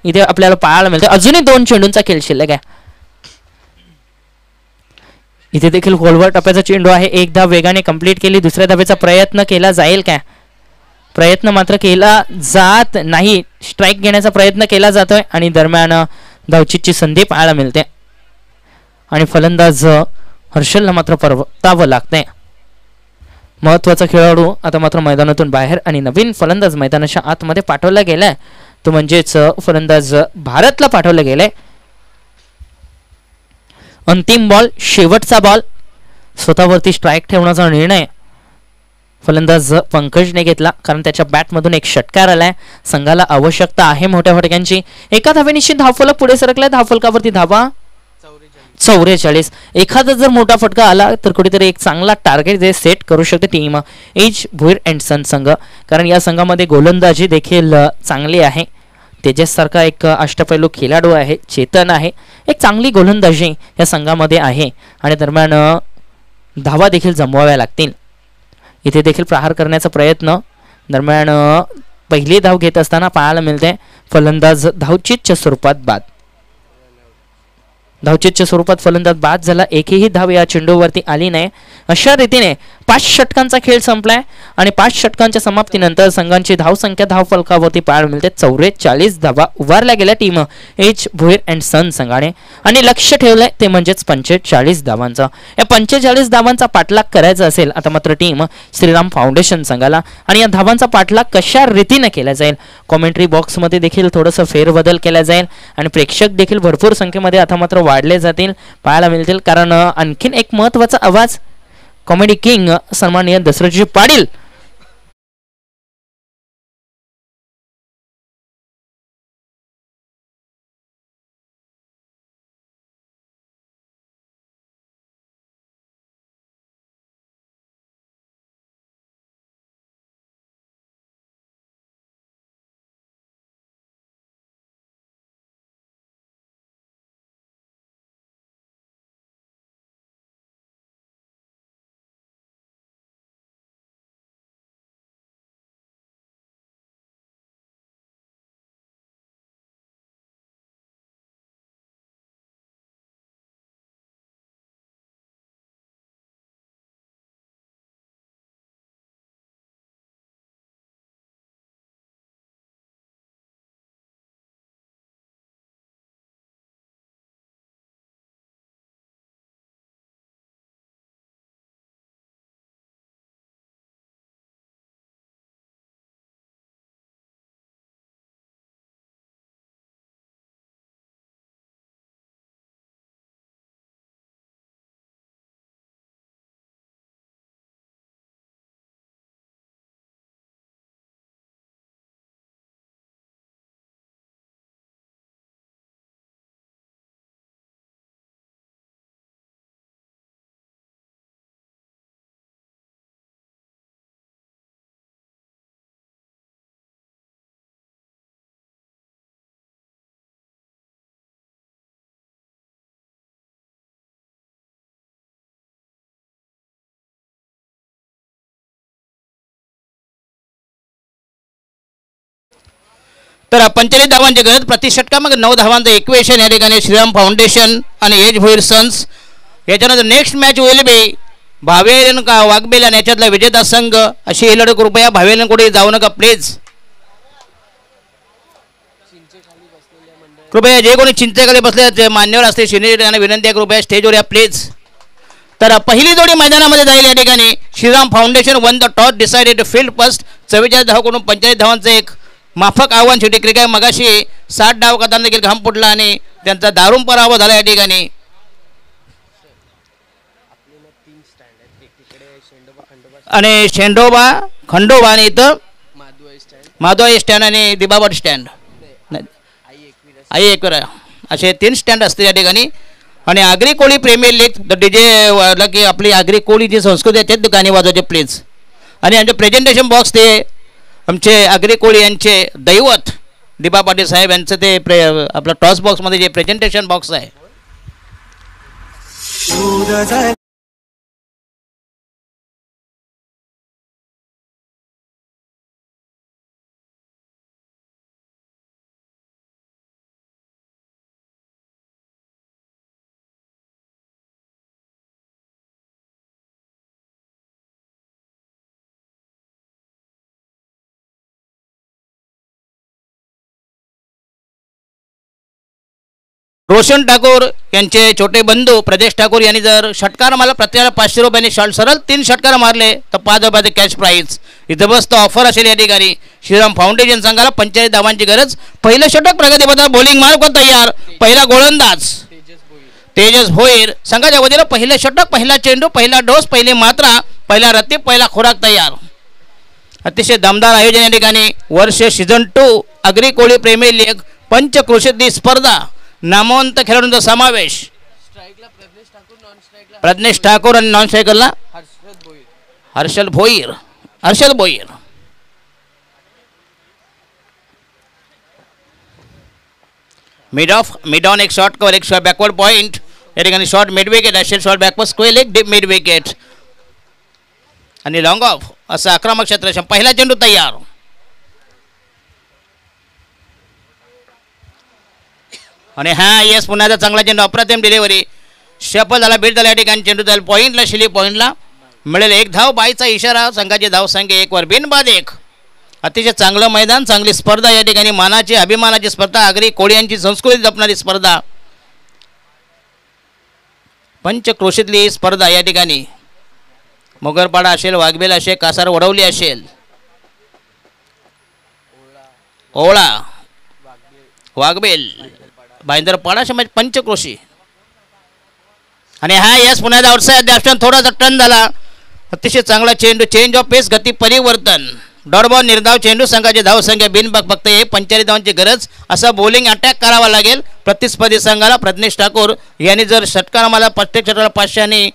इथे आपल्याला पाहायला मिळते अजूनही 2 चेंडूंचा खेळ शिल्लक आहे. इथे देखील खोलवर टप्प्याचा चेंडू आहे. एक धाव वेगाने कंप्लीट केली. दुसऱ्या धावेचा प्रयत्न केला जाईल काय? प्रयत्न मात्र केला जात नाही. स्ट्राईक घेण्याचा प्रयत्न केला जातोय आणि दरम्यान धावचीची संधी पाहायला मिळते आणि फलंदाज हर्षलला मात्र परतावं लागतंय. महत्वाचा खेळाडू आता मात्र मैदानातून बाहेर आणि नवीन फलंदाज मैदानाच्या आतमध्ये पाठवला गेलाय. तो म्हणजेच फलंदाज भारतला पाठवलं गेलंय. अंतिम बॉल, शेवटचा बॉल. स्वतःवरती स्ट्राईक ठेवण्याचा निर्णय फलंदाज पंकजने घेतला, कारण त्याच्या बॅटमधून एक षटकार आलाय. संघाला आवश्यकता आहे मोठ्या फटक्यांची. एका धावेनिशी धावफलक पुढे सरकलाय. धावफलकावरती धावा 44. एखादा जर मोठा फटका आला तर कुठेतरी एक चांगला टार्गेट जे सेट करू शकते टीम एज भोईर अँड सन संघ, कारण या संघामध्ये गोलंदाजी देखील चांगली आहे. तेजस सारखा एक अष्टपैलू खेळाडू आहे. चेतन आहे. एक चांगली गोलंदाजी या संघामध्ये आहे आणि दरम्यान धावा देखील जमवाव्या लागतील. इथे देखील प्रहार करण्याचा प्रयत्न. दरम्यान पहिली धाव घेत असताना पाहायला मिळते फलंदाज धावचीतच्या स्वरूपात बाद. धावचीतच्या स्वरूपात फलंदाज बाद झाला. एकही धाव या चेंडूवरती आली नाही. अशा रीतीने 5 षटकांचा खेळ संपलाय आणि 5 षटकांच्या समाप्तीनंतर संघांची धावसंख्या धावफलकावरती पाहायला मिळते 44 धावा उभारल्या गेल्या टीम एच भोईर अँड सन संघाने आणि लक्ष ठेवलंय ते म्हणजेच 45 धावांचा. या 45 धावांचा पाठलाग करायचा असेल आता मात्र टीम श्रीराम फाउंडेशन संघाला, आणि या धावांचा पाठलाग कशा रीतीने केला जाईल, कॉमेंट्री बॉक्समध्ये देखील थोडंसं फेरबदल केला जाईल आणि प्रेक्षक देखील भरपूर संख्येमध्ये आता मात्र वाढले जातील, पाहायला मिळतील. कारण आणखीन एक महत्त्वाचा आवाज कॉमेडी किंग सन्माननीय दशरथजी पाटील तर 45 धावांची गरज, प्रति षटकामध्ये 9 धावांचं इक्वेशन या ठिकाणी श्रीराम फाउंडेशन आणि एज भोईर सन्स. याच्यानंतर नेक्स्ट मॅच होईल बी भावेलन का वाघबेल आणि याच्यातला विजेता संघ. अशी हे लढत कृपया भावेलन कुठे जाऊ नका प्लीज. कृपया जे कोणी चिंचेखाली बसले मान्यवर असते शिंदे यांना विनंती आहे कृपया स्टेजवर या प्लीज. तर पहिली जोडी मैदानामध्ये जाईल या ठिकाणी. Shriram foundation one the toss decided field first. 44 धावाकडून 45 धावांचं एक माफक आव्हान शेवटी क्रिकेट मगाशी 60 डाव करताना देखील घाम फुटला आणि त्यांचा दारुण पराभव झाला या ठिकाणी. आणि खंडोबा आणि इथं माधवाई स्टँड आणि दिबाबट स्टँड आई एकविरा असे 3 स्टँड असते या ठिकाणी. आणि आगरी कोळी प्रेमी लीग द डीजे की आपली आगरी कोळी जी संस्कृती आहे त्याच गाणी वाजवायचे प्लीज. आणि आमचे प्रेझेंटेशन बॉक्स ते आमचे आगरी कोळी यांचे दैवत दिबा पाटील साहेब यांचं ते आपलं टॉस बॉक्समध्ये जे प्रेझेंटेशन बॉक्स आहे. रोशन ठाकूर यांचे छोटे बंधू प्रदेश ठाकूर यांनी जर षटकार मारला प्रत्येकाला 500 रुपयांनी सरळ 3 षटकार मारले तर 5 रुपयाचे कॅश प्राईज. इथं बसतो ऑफर असेल या ठिकाणी. श्रीराम फाउंडेशन संघाला 45 धावांची गरज. पहिलं षटक प्रगतीपथावर बॉलिंग मार्क तयार. पहिला गोलंदाज तेजस भोईर संघाच्या वतीनं पहिलं षटक, पहिला चेंडू, पहिला डोस, पहिली मात्रा, पहिला रत्ती, पहिला खोराक तयार. अतिशय दमदार आयोजन या ठिकाणी. वर्ष सीझन 2 आगरी कोळी प्रेमी लीग पंचक्रोशीतली स्पर्धा. नामवंत खेळाडूंचा समावेश. प्रज्ञेश ठाकूर आणि नॉन स्ट्रायकरला हर्षल भोईर. मिड ऑन एक शॉर्ट कव्हर, एक शॉर्ट बॅकवर्ड पॉइंट या ठिकाणी. शॉर्ट मिड विकेट असेल, short backward square leg, deep mid wicket आणि लॉंग ऑफ असं आक्रमक क्षेत्र. पहिला चेंडू तयार. आणि हा येस पुन्हा चांगला चेंडू, अप्रतिम डिलिव्हरी, शफल झाला, बीट झाला या ठिकाणी. चेंडू जाईल पॉईंटला, शिली पॉईंटला मिळेल 1 धाव. बाईचा इशारा. संघाची धावसंख्या 1 वर बिनबाद 1. अतिशय चांगलं मैदान, चांगली स्पर्धा या ठिकाणी. मानाची अभिमानाची स्पर्धा, आगरी कोळी यांची संस्कृती जपणारी स्पर्धा, पंचक्रोशीतली स्पर्धा या ठिकाणी. मोगरपाडा असेल, वाघबेल असेल, कासार वडवली असेल, ओळा, वाघबेल, भाईंदरपाडा समाज, पंचक्रोशी. आणि हा यस पुन्हा आउटसाइड दॅप्शन थोडासा टर्न झाला. अतिशय चांगला चेंडू, चेंज ऑफ पेस, गती परिवर्तन, डॉट बॉल, निर्धाव चेंडू. संघाची धावसंख्या बिनबाग फक्त 45 धावांची गरज. असा बॉलिंग अटॅक करावा लागेल प्रतिस्पर्धी संघाला. प्रज्ञेश ठाकूर यांनी जर षटकार मारला, प्रत्येक षटकाला 500 आणि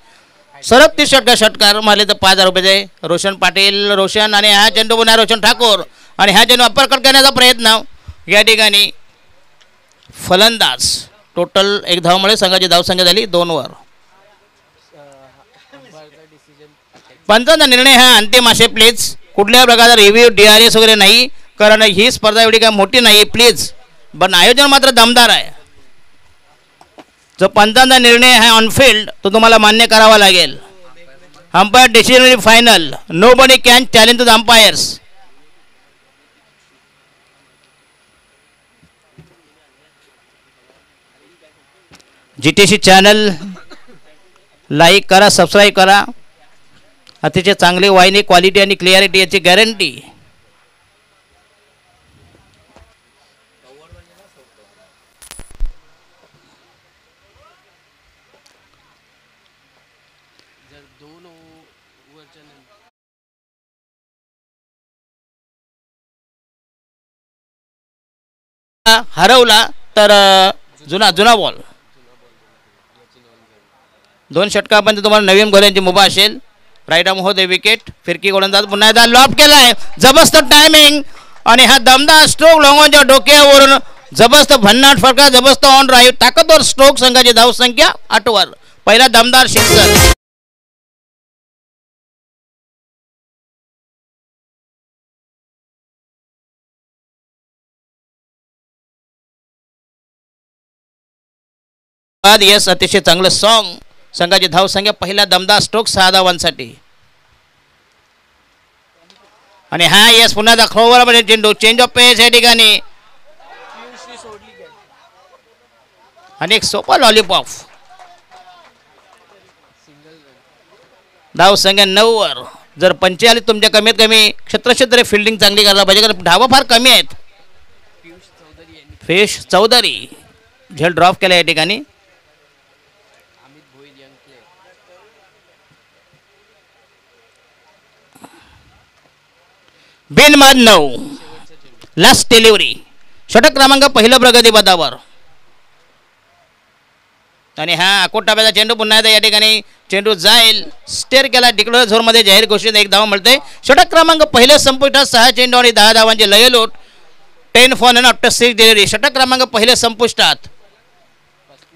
सरळ 30 षटकार मारले तर 5000 रुपये. रोशन पाटील, रोशन आणि हा चेंडू पुन्हा रोशन ठाकूर. आणि हा चेंडू अपरकट करण्याचा प्रयत्न या ठिकाणी. फलंदाज टोटल 1 धावामुळे संघाची धावसंख्या झाली 2 वर. पंचांचा निर्णय हा अंतिम असेल प्लीज. कुठल्या प्रकारचा रिव्ह्यू DRS वगैरे नाही, कारण ही स्पर्धा एवढी काय मोठी नाही प्लीज. पण आयोजन मात्र दमदार आहे. जो पंचांचा निर्णय आहे ऑनफिल्ड तो तुम्हाला मान्य करावा लागेल. Umpire decision final. Nobody can challenge to the umpires. GTC channel like करा, सबस्क्राईब करा. अतिशय चांगली वाहिनी, क्वालिटी आणि क्लिअरिटी याची गॅरंटी. हरवला तर जुना बॉल. 2 षटकापर्यंत तुम्हाला नवीन गोल्यांची मुभा असेल. राईट आर्म होते विकेट. फिरकी गोलंदाज पुन्हा एकदा लॉप केलाय. जबरदस्त टायमिंग आणि हा दमदार स्ट्रोक लोंगोच्या डोक्यावरून जबरदस्त भन्नाट फटका, जबरदस्त ऑन ड्राईव्ह, ताकदवर स्ट्रोक. संघाची धावसंख्या 8 वर. पहिला दमदार सिक्सर. बाद यस अतिशय चांगलं सॉन्ग संघाची धावसंख्या पहिला दमदार स्ट्रोक 6 धावांसाठी आणि हा यस पुन्हा दाखवा म्हणजे चेंडू चेंज ऑफ पेस या ठिकाणी आणि एक सोपा लॉलीपॉप धावसंख्या 9 वर जर पंचे आले तुमच्या कमीत कमी क्षेत्र फिल्डिंग चांगली करायला पाहिजे कारण धावा फार कमी आहेत फिश चौधरी झेल ड्रॉप केला या ठिकाणी बिनबाद 9 लास्ट डिलिव्हरी षटक क्रमांक पहिलं प्रगती पदावर आणि हा अकोट टाप्याचा चेंडू पुन्हा एकदा या ठिकाणी चेंडू जाईल स्टेअर केला डिक्लेअर झोनमध्ये जाहीर घोषित एक धाव मिळते षटक क्रमांक पहिल्या संपुष्टात 6 चेंडू आणि 10 धावांचे लयलोट 10 फॉर अन आफ्टर 6 डिलिव्हरी षटक क्रमांक पहिल्या संपुष्टात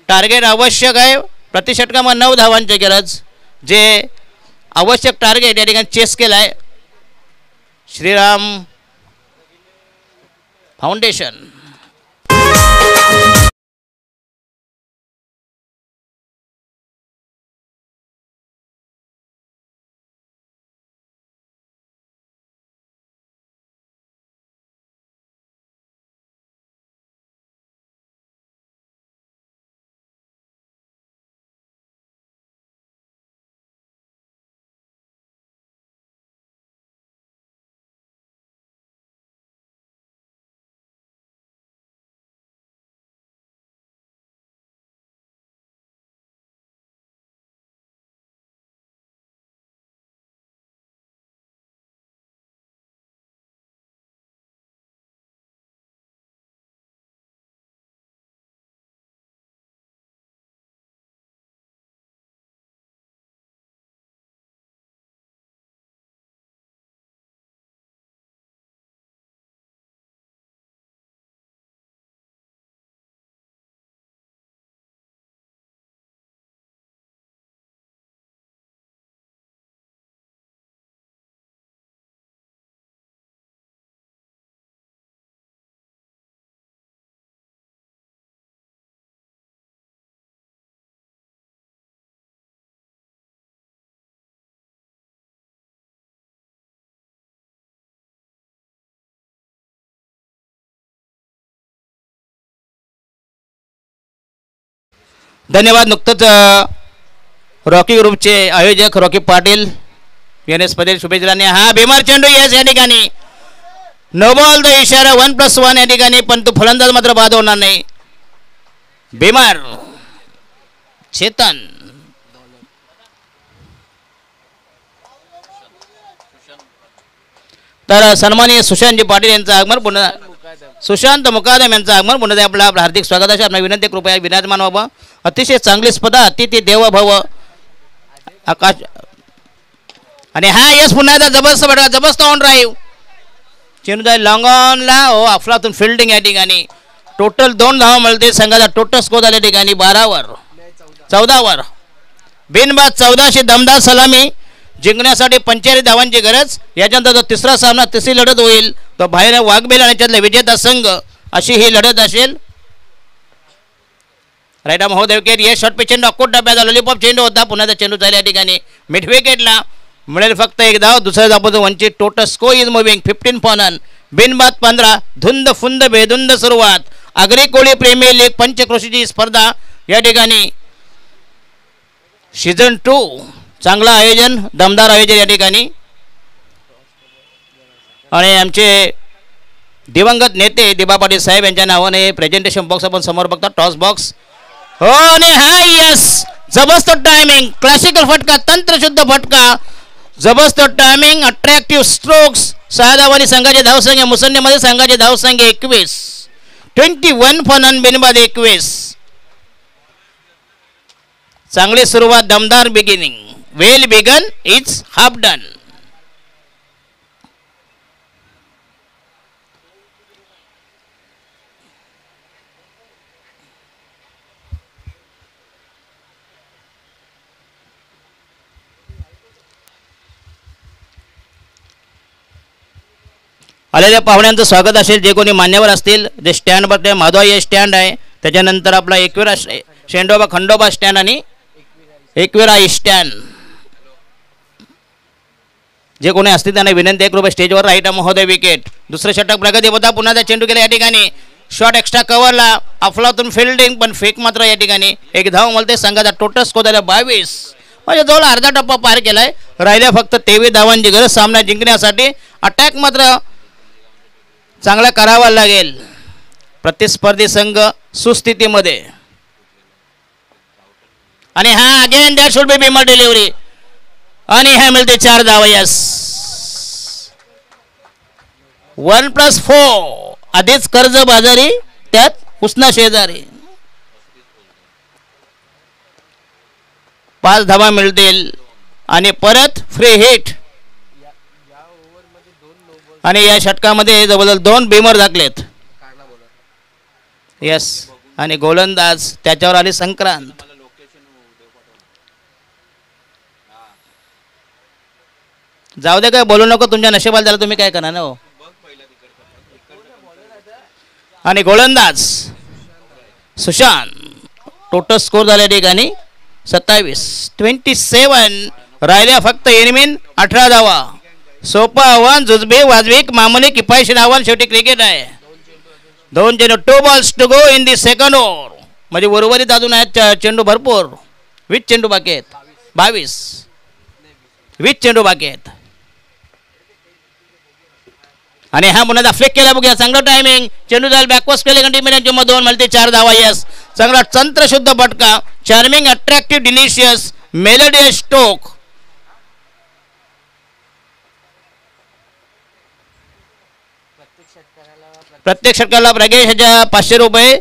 टार्गेट आवश्यक आहे प्रति षटकामध्ये 9 धावांची गरज जे आवश्यक टार्गेट या ठिकाणी चेस केलं आहे श्रीराम फाउंडेशन धन्यवाद नुकतंच रॉकी ग्रुपचे आयोजक रॉकी पाटील याने स्पर्धेत शुभेच्छा दिल्या हा बेमार चेंडू यस या ठिकाणी नो बॉल द इशारा 1+1 या ठिकाणी पण तो फलंदाज मात्र बाद होणार नाही बेमार चेतन तर सन्माननीय सुशांतजी पाटील यांचं आगमन पुन्हा सुशांत मुकादम यांचं आगमन पुन्हा आपलं हार्दिक स्वागत आहे आपल्या विनंती कृपया विराजमान व्हावं अतिशय चांगली स्पर्धा अतिथी देवभव आकाश आणि हा यस पुन्हा एकदा जबरदस्त ऑन ड्राईव्ह चेंडू जाईल लॉंग ऑनला हो अफलातून फिल्डिंग या ठिकाणी टोटल 2 धावा मिळते संघाचा टोटल स्कोर झाल्या ठिकाणी 14 वर बिनबाद 14शी दमदार सलामी जिंकण्यासाठी 45 धावांची गरज याच्यानंतर जो तिसरा सामना तिसरी लढत होईल तो बाहेर वाघबेल आणि त्यातला विजेता संघ अशी ही लढत असेल राईट महोदय विकेट ये शॉट पे चेंडू अकोट डब्याचा लॉलीपॉप चेंडू होता पुन्हा त्या चेंडू चालल्या ठिकाणी मिड विकेटला मिळेल फक्त एक धाव दुसऱ्या धावपैकी वंचित total score is moving 15 for none बिनबाद 15 धुंद फुंद बेधुंद सुरुवात आगरी कोळी प्रीमियर लीग पंचक्रोशीची स्पर्धा या ठिकाणी सीझन 2 चांगलं आयोजन दमदार आयोजन या ठिकाणी आणि आमचे दिवंगत नेते दिबा पाटील साहेब यांच्या नावाने प्रेझेंटेशन बॉक्स आपण समोर बघता टॉस बॉक्स हो आणि हा यस जबरदस्त टायमिंग क्लासिकल फटका तंत्रशुद्ध फटका जबरदस्त टायमिंग अट्रॅक्टिव्ह स्ट्रोक्स 6 धावांनी संघाचे धावसंख्या मुसंडीमध्ये संघाचे धावसंख्या 21 21 फॉर नन बिनबाद 21 चांगली सुरुवात दमदार beginning well begun it's half done आलेल्या पाहुण्यांचं स्वागत असेल जे कोणी मान्यवर असतील जे स्टँडवर ते माधव हे स्टँड आहे त्याच्यानंतर आपला एकविरा शेंडोबा खंडोबा स्टँड आणि एकविरा स्टँड. जे कोणी असतील त्यांना विनंती आहे कृपया स्टेजवर राईट महोदय विकेट. दुसरं षटक प्रगती होता पुन्हा त्या चेंडू केला या ठिकाणी. शॉट एक्स्ट्रा कव्हरला अफलातून फिल्डिंग पण फेक मात्र या ठिकाणी. एक धाव मिळते संघाचा टोटल स्कोर झाला 22. म्हणजे जवळ अर्धा टप्पा पार केलाय. राहिल्या फक्त 23 धावांची गरज सामना जिंकण्यासाठी. अटॅक मात्र चांगला करावा लागेल. प्रतिस्पर्धी संघ सुस्थितीमध्ये आणि हा again that should be beamer delivery आणि ह्या मिळते 4 धावा. यस 1+4 आधीच कर्ज बाजारी त्यात उसना शेजारी. 5 धावा मिळतील आणि परत फ्री हिट. आणि या षटकामध्ये जवळजवळ 2 बिमर दाखलेत. यस आणि गोलंदाज त्याच्यावर आली संक्रांत. जाऊ दे काय बोलू नको तुमच्या नशिबाला त्याला तुम्ही काय करणार ना हो. आणि गोलंदाज सुशांत. टोटल स्कोर झाल्या ठिकाणी 27. राहिल्या फक्त एनिमिन 18 धावा. सोपं आव्हान जुजबे वाजविक मामूली किफायतशीर आव्हान. शेवटी क्रिकेट आहे. 2 चेंडू 2 balls to go in the second over. म्हणजे उर्वरित अजून आहेत चेंडू भरपूर. 20 चेंडू बाकी आहेत. 20 चेंडू बाकी आहेत. आणि हा पुन्हा फ्लेक केला बघूया. चांगलं टायमिंग. चेंडू जाईल बॅकवर्स केले कंटिन्यू मधून मिळते 4 धावा. यस चांगला तंत्रशुद्ध फटका. Charming attractive delicious melodious stroke. प्रत्येक षटकाला प्रगेश ह्याच्या 500 रुपये.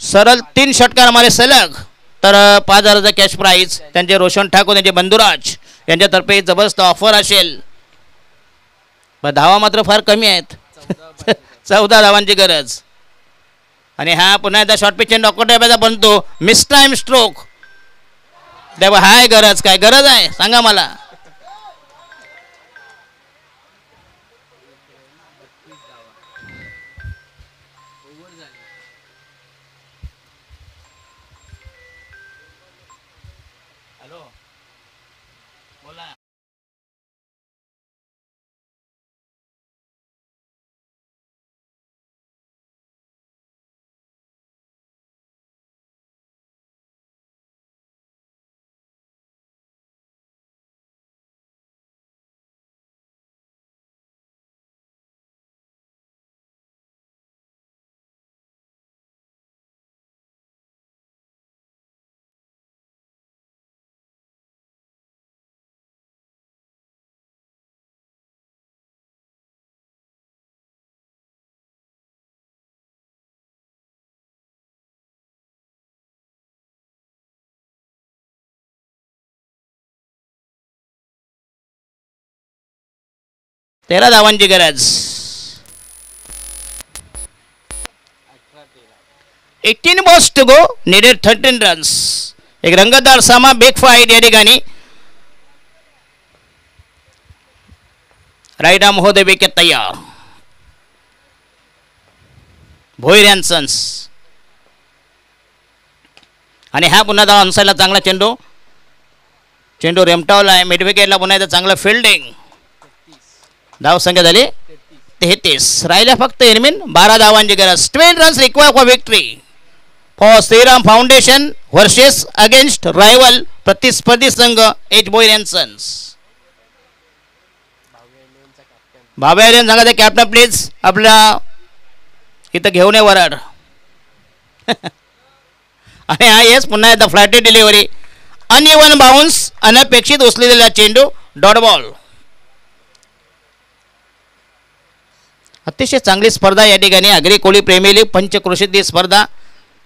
सरळ 3 षटकार मारे सलग तर 5,000चा कॅश प्राईज. त्यांचे रोशन ठाकूर त्यांचे बंधुराज यांच्यातर्फे जबरदस्त ऑफर असेल. पण धावा मात्र फार कमी आहेत. 14 धावांची गरज. आणि हा पुन्हा एकदा शॉर्ट पिच डॉक्टर बनतो. Miss time stroke. तेव्हा हाय गरज काय गरज आहे सांगा मला. तेरा धावांची गरज. 18 balls to go needed 13 runs. एक रंगतदार सामा बिग फाईट या ठिकाणी. राईट आर्म महोदय विकेट तयार. Bhoir and sons. आणि हा पुन्हा धावा अन्सायला चांगला चेंडू. चेंडू रेमटावला आहे. मिड विकेटला पुन्हा एकदा चांगलं फिल्डिंग. धाव संख्या झाली 33. राहिल्या फक्त एनिमिन 12 धावांची गरज. 12 runs require for victory for Shriram foundation versus against rival प्रतिस्पर्धी संघ H Bhoir and sons. Bhavya यांनी सांगा ते कॅप्टन प्लीज आपल्या इथं घेऊन ये वराड. आणि हा येस पुन्हा एकदा फ्लॅटेड डिलिव्हरी. Uneven bounce. अनपेक्षित उचलेला चेंडू डॉट बॉल. अतिशय चांगली स्पर्धा या ठिकाणी. आगरी कोळी प्रेमी लीग पंचक्रोशीतील स्पर्धा.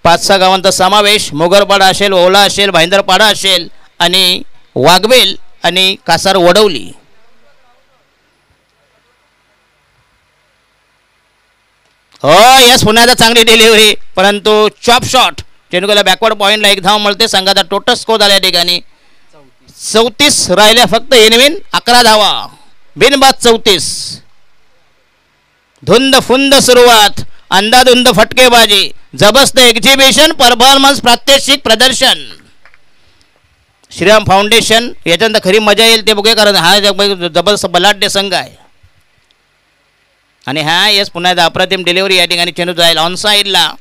5-6 गावांचा समावेश. मोगरपाडा असेल, ओला असेल, भाईंदरपाडा असेल आणि वाघवेल आणि कासार वडवली. हो यस पुन्हा एकदा चांगली डिलिव्हरी परंतु चॉप शॉट. चेंडूला बॅकवर्ड पॉईंटला 1 धाव मिळते. संघाचा टोटल स्कोर झाला या ठिकाणी 34. राहिल्या फक्त एनविन 11 धावा. बिनबाद 34. धुंद फुंद सुरुवात. अंधाधुंद फटकेबाजी, जबरदस्त एक्झिबिशन, परफॉर्मन्स, प्रात्यक्षिक प्रदर्शन. श्रीराम फाउंडेशन याच्यानंतर खरी मजा येईल ते बघूया, कारण हा जबरदस्त बलाढ्य संघ आहे. आणि हा येस पुन्हा एकदा अप्रतिम डिलिव्हरी या ठिकाणी चेंडू जाईल ऑन साईडला.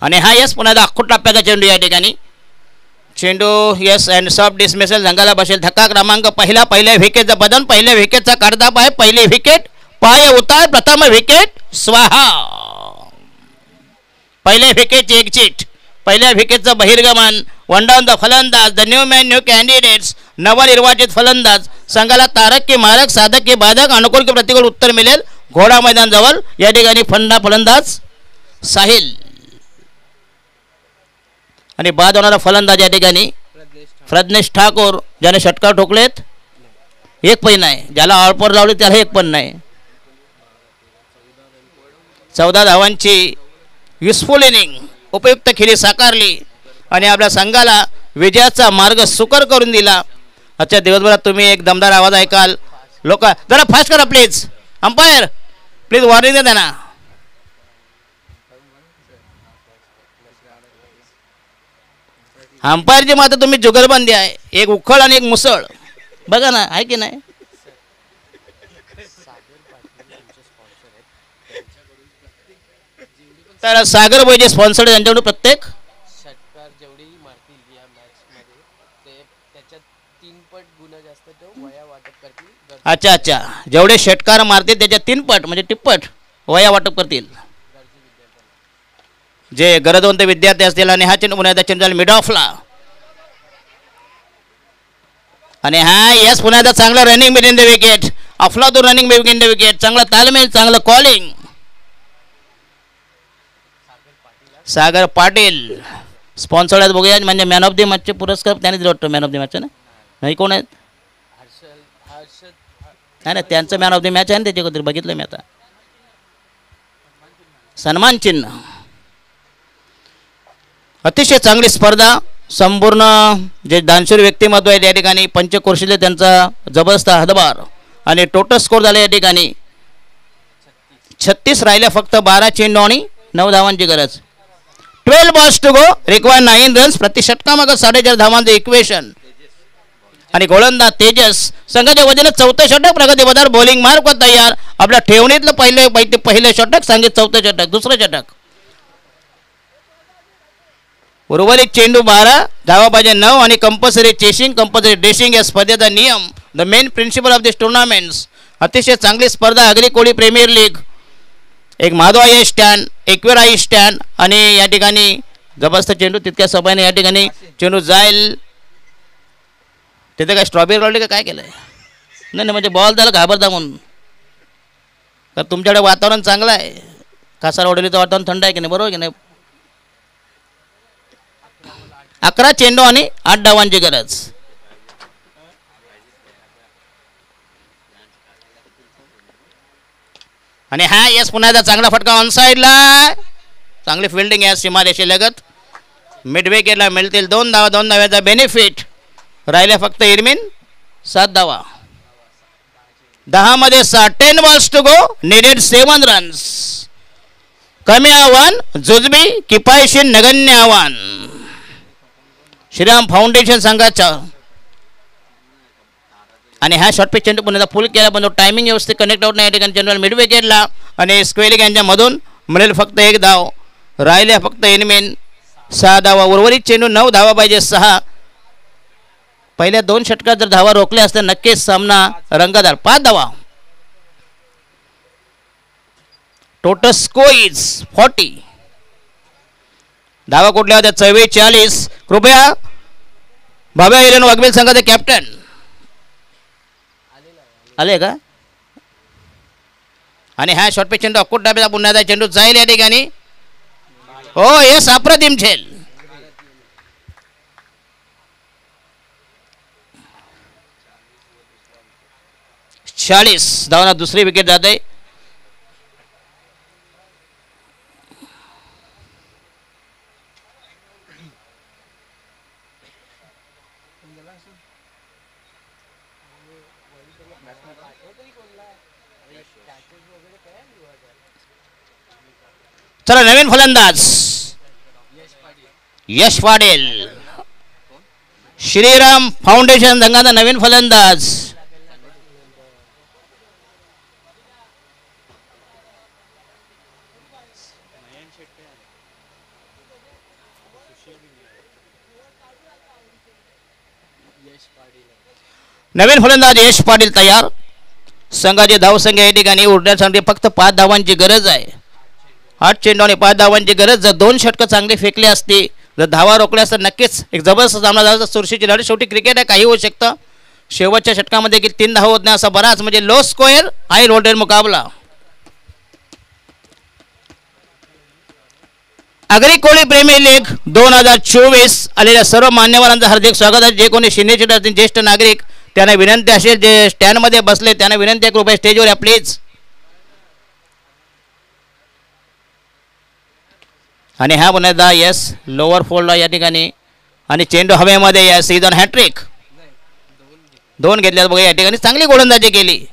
आणि हा यस पुन्हा एकदा अख्खूट टप्प्याचा चेंडू या ठिकाणी. चेंडू यस अँड सॉफ्ट डिसमिसल संघाला बसेल. धक्का क्रमांक पहिल्या विकेटचा बदन, पहिल्या विकेटचा काढदाब आहे. पहिली विकेट पाय उतार, प्रथम विकेट स्वाहा. पहिल्या विकेटची एक्झिट, पहिल्या विकेटचं बहिर्गमन. वन डाऊन द फलंदाज, the new man new candidates, नवनिर्वाचित फलंदाज. संघाला तारक की मारक, साधक की बाधक, अनुकूल की प्रतिकूल उत्तर मिळेल. घोडा मैदान जवळ या ठिकाणी फलंदाज साहिल आणि बाद होणारा फलंदाज या ठिकाणी प्रज्ञेश ठाकूर, ज्याने षटकार ठोकलेत. एक पण नाही, ज्याला ऑलपर लावले त्याला एक पण नाही. 14 धावांची युजफुल इनिंग, उपयुक्त खेळी साकारली आणि आपल्या संघाला विजयाचा मार्ग सुकर करून दिला. आजच्या दिवसभरात तुम्ही एक दमदार आवाज ऐकाल. लोक जरा फास्ट करा प्लीज, अंपायर प्लीज वॉर्निंग द्या त्यांना. अंपायरची मात्र तुम्ही जुगलबंदी आहे, एक उखळ आणि एक मुसळ. बघा ना, आहे की नाही. तर सागर बोईचे स्पॉन्सर्ड यांच्याकडून प्रत्येक षटकार जेवढी मारतील या मॅच मध्ये ते त्याच्यात 3 पट गुण जास्त तो वया वाटप करतील. अच्छा, जेवढे षटकार मारतील त्याच्या 3 पट म्हणजे टिप्पट वया वाटप करतील जे गरजवंत विद्यार्थी असतील. आणि हा चेंडू पुन्हा एकदा चेंडू मिड ऑफला. आणि हा यस पुन्हा एकदा चांगलं रनिंग बिटवीन द विकेट, अफलातून रनिंग बिटवीन द विकेट, चांगला तालमेल, चांगलं कॉलिंग. सागर पाटील स्पॉन्सर्ड आहेत, बघूया. म्हणजे मॅन ऑफ द मॅचचे पुरस्कार त्याने दिला वाटतं. मॅन ऑफ द मॅच ना, नाही कोण आहेत? नाही ना, त्यांचं मॅन ऑफ द मॅच आहे ना त्याच्याकडे, बघितलं मी आता. सन्मान चिन्ह. अतिशय चांगली स्पर्धा. संपूर्ण जे दानशूर व्यक्तिमत्व आहे त्या ठिकाणी पंचक्रोशीले त्यांचा जबरदस्त हातभार. आणि टोटल स्कोर झाला या ठिकाणी 36 राहिल्या, फक्त 12 चेंडू आणि 9 धावांची गरज. 12 balls to go, require 9 runs. प्रति षटकामागं 4.5 धावांचं इक्वेशन. आणि गोलंदाज तेजस संघाच्या वतीने 4थं षटक, प्रगतीपथावर बॉलिंग मार्क तयार. आपल्या ठेवणीतलं पहिलं षटक, सांगित 4थं षटक, दुसरं षटक. उर्वरित चेंडू 12, धावा पाहिजे 9. आणि कंपल्सरी चेसिंग, कंपल्सरी ड्रेसिंग या स्पर्धेचा नियम, the main principle of this tournaments. अतिशय चांगली स्पर्धा. अग्री कोळी प्रीमियर लीग, एक माधवाई स्टँड, एकविराई स्टँड. आणि या ठिकाणी जबरदस्त चेंडू तितक्या सभेने या ठिकाणी चेंडू जाईल. तिथे काय स्ट्रॉबेरी लावली का काय केलंय? नाही म्हणजे बॉल त्याला घाबरता म्हणून. तर तुमच्याकडे वातावरण चांगलं आहे, कासारवाडीचं वातावरण थंड आहे की नाही, बरोबर की नाही. 11 चेंडू आणि 8 धावांची गरज. आणि हा यस पुन्हा एकदा चांगला फटका ऑन साईडला. चांगली फिल्डिंग आहे सीमारेषेलगत. मिड विकेटला मिळतील 2 धावा, 2 धाव्याचा बेनिफिट. राहिल्या फक्त इरमिन 7 धावा. 10 मध्ये 10 balls to go, needed 7 runs. कमी आव्हान, जुजबी किफायतशीर नगण्य आव्हान. श्रीराम फाउंडेशन संघाचा. आणि हा शॉर्ट पिच चेंडू पुन्हा फुल केला, पण टायमिंग व्यवस्थित कनेक्ट आउट नाही या ठिकाणी. चेंडू मिड विकेटला. आणि स्क्वेलिक यांच्यामधून मिळेल फक्त 1 धाव. राहिल्या फक्त इनमेन 6 धावा. उर्वरित चेंडू 9 धावा पाहिजे, 6. पहिल्या 2 षटकात जर धावा रोखल्या असत्या नक्कीच सामना रंगतदार. 5 धावा. Total score is 40. धावा कुठल्या होत्या? 44. कृपया भाव्या हिरेन वाघबील संघाचे कॅप्टन आले का? आणि हा शॉर्ट पिच चेंडू अक्कूट डाब्याचा पुन्हा चेंडू जाईल या ठिकाणी. हो यस, अप्रतिम झेल. 40 धावांना दुसरी विकेट जाते. चला नवीन फलंदाज यश पाटील. श्रीराम फाउंडेशन संघाचा नवीन फलंदाज. नवीन फलंदाज यश पाटील तयार. संघाची धावसंख्या या ठिकाणी उडण्यासाठी फक्त 5 धावांची गरज आहे. 8 चेंडू आणि 5 धावांची गरज. जर 2 षटकं चांगली फेकली असती, जर धावा रोखल्यास तर नक्कीच एक जबरदस्त सामना झाला. चुरशीची लढत. शेवटी क्रिकेट आहे, काही होऊ शकतं. शेवटच्या षटकामध्ये देखील 3 धावा होत नाही असा बराच म्हणजे लो स्कोअर हाय व्होल्टेज मुकाबला. आगरी कोळी प्रेमी लीग 2024 आलेल्या सर्व मान्यवरांचं हार्दिक स्वागत आहे. जे कोणी सिनियर असतील ज्येष्ठ नागरिक त्यांना विनंती असेल, जे स्टँडमध्ये बसले त्यांना विनंती आहे कृपया स्टेजवर या प्लीज. आणि हा पुन्हा यस लोअर फोल्डला या ठिकाणी आणि चेंडू हवेमध्ये या सीझन हॅट्रिक 2 घेतल्यात बघा. या ठिकाणी चांगली गोलंदाजी केली.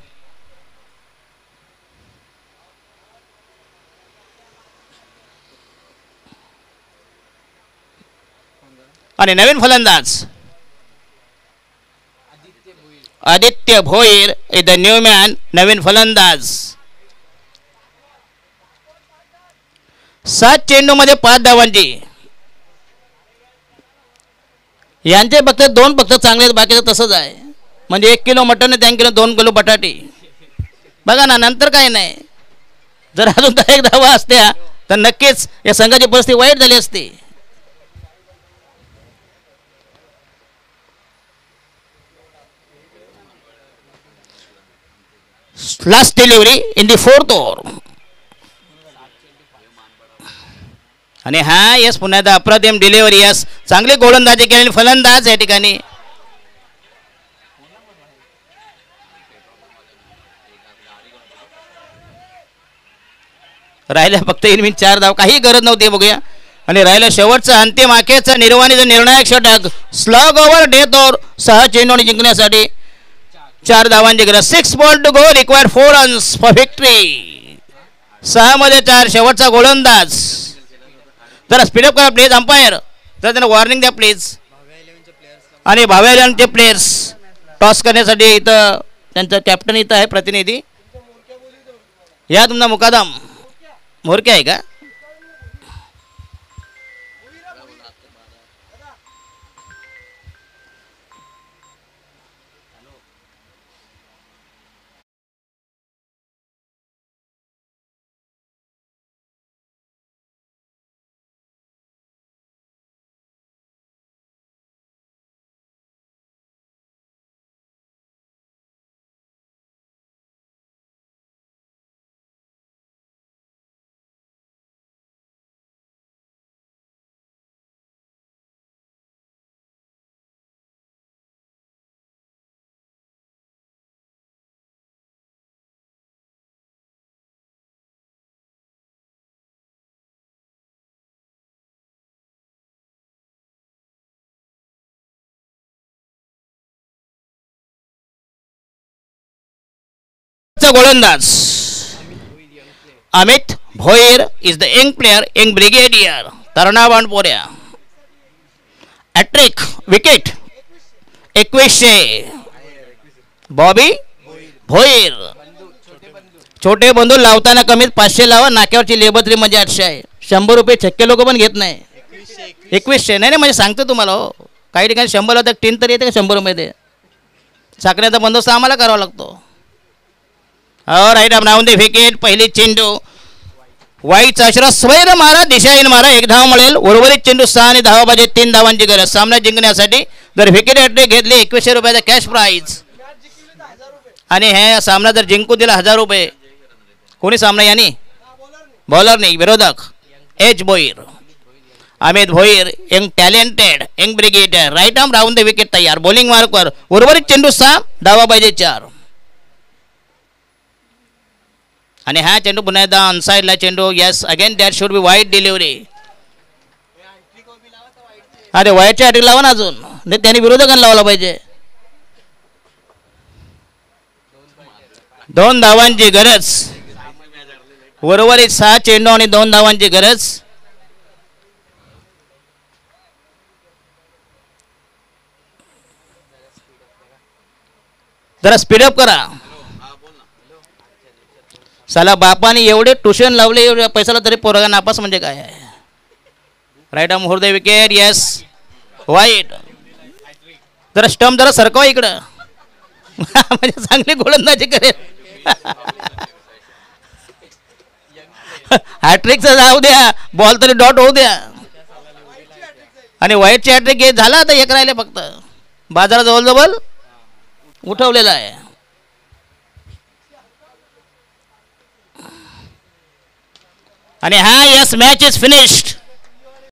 आणि नवीन फलंदाज Aditya Bhoir is the new man. नवीन फलंदाज. 7 चेंडूमध्ये 5 धावांची. यांचे फक्त 2 फक्त चांगले आहेत, बाकीचं तसंच आहे. म्हणजे 1 किलो मटन 3 किलो 2 किलो बटाटी. बघा ना, नंतर काय नाही. जर अजून 1 धावा असत्या तर नक्कीच या संघाची परिस्थिती वाईट झाली असती. Last delivery in the 4th over. आणि हा यस पुन्हा एकदा अप्रतिम डिलिव्हरी. यस चांगली गोलंदाजी केलेली फलंदाज या ठिकाणी. राहिल्या फक्त इनमिन 4 धाव. काही गरज नव्हती बघूया. आणि राहिलं शेवटचं अंतिम आखेचा निर्वाणीचं निर्णायक षटक. स्लग ओव्हर डेथ ओव्हर 6 चेंडू जिंकण्यासाठी 4 धावांची गरज. 6 ball to go required 4 runs for victory. 6 मध्ये 4. शेवटचा गोलंदाज. जरा स्पीडअप करा प्लीज अंपायर. जरा त्यांना वॉर्निंग द्या प्लीज. आणि भाव्या 11चे प्लेयर्स टॉस करण्यासाठी इथं त्यांचं कॅप्टन इथं आहे प्रतिनिधी. या तुमचा मुकादम मोरके आहे का? गोलंदाज Amit Bhoir is the young player, young brigadier, तरणा बाणपोऱ्या. Hattrick wicket 2100. बॉबी भोईर. छोटे बंधू लावताना कमीत 500 लावा. नाक्यावरची लेबत्री म्हणजे 800 आहे. 100 रुपये छक्के लोक पण घेत नाही. 2100 नाही म्हणजे सांगतो तुम्हाला. हो काही ठिकाणी 100 लावतात. टीन तरी येते का 100 रुपये दे. साखरेचा बंदोबस्त आम्हाला करावा लागतो. राईट आप नावून दे विकेट. पहिली चेंडू वाईटचा अक्षरा स्वैर मारा दिशाहीन मारा. 1 धाव मिळेल. उर्वरित चेंडू 6 आणि धावा पाहिजे. 3 धावांची गरज सामना जिंकण्यासाठी. जर विकेट हॅट्रिक घेतली 2100 रुपयाचा कॅश प्राईज. आणि हे सामना जर जिंकून दिला 1000 रुपये. कोणी सामना यानी बॉलर नाही विरोधक. H Bhoir Amit Bhoir young talented young brigadier. Right arm round the wicket तयार. बॉलिंग मार्कवर. उर्वरित चेंडू 6 धावा पाहिजे 4. आणि हा चेंडू पुन्हा एकदा ऑनसाईडला चेंडू. येस अगेन दॅट शुड बी वाईट डिलिव्हरी. अरे वाईटच्या हॅट्रिक लावा ना अजून. नाही त्यांनी विरोधकांना लावला पाहिजे. 2 धावांची गरज. उर्वरित 6 चेंडू आणि 2 धावांची गरज. जरा स्पीडअप करा. साला बापाने एवढे ट्युशन लावले एवढे पैशाला तरी पोरगा नापास म्हणजे काय आहे. Right arm hold the wicket. Yes वाईट. जरा स्टंप जरा सरकवा इकडं. म्हणजे चांगली गोलंदाजी करेल. हॅट्रिकचं जाऊ द्या, बॉल तरी डॉट होऊ द्या. आणि वाईटची हॅट्रिक हे झाला. आता एक राहिले फक्त. बाजारा जवळ उठवलेला आहे. आणि हा यस मॅच इज फिनिश्ड.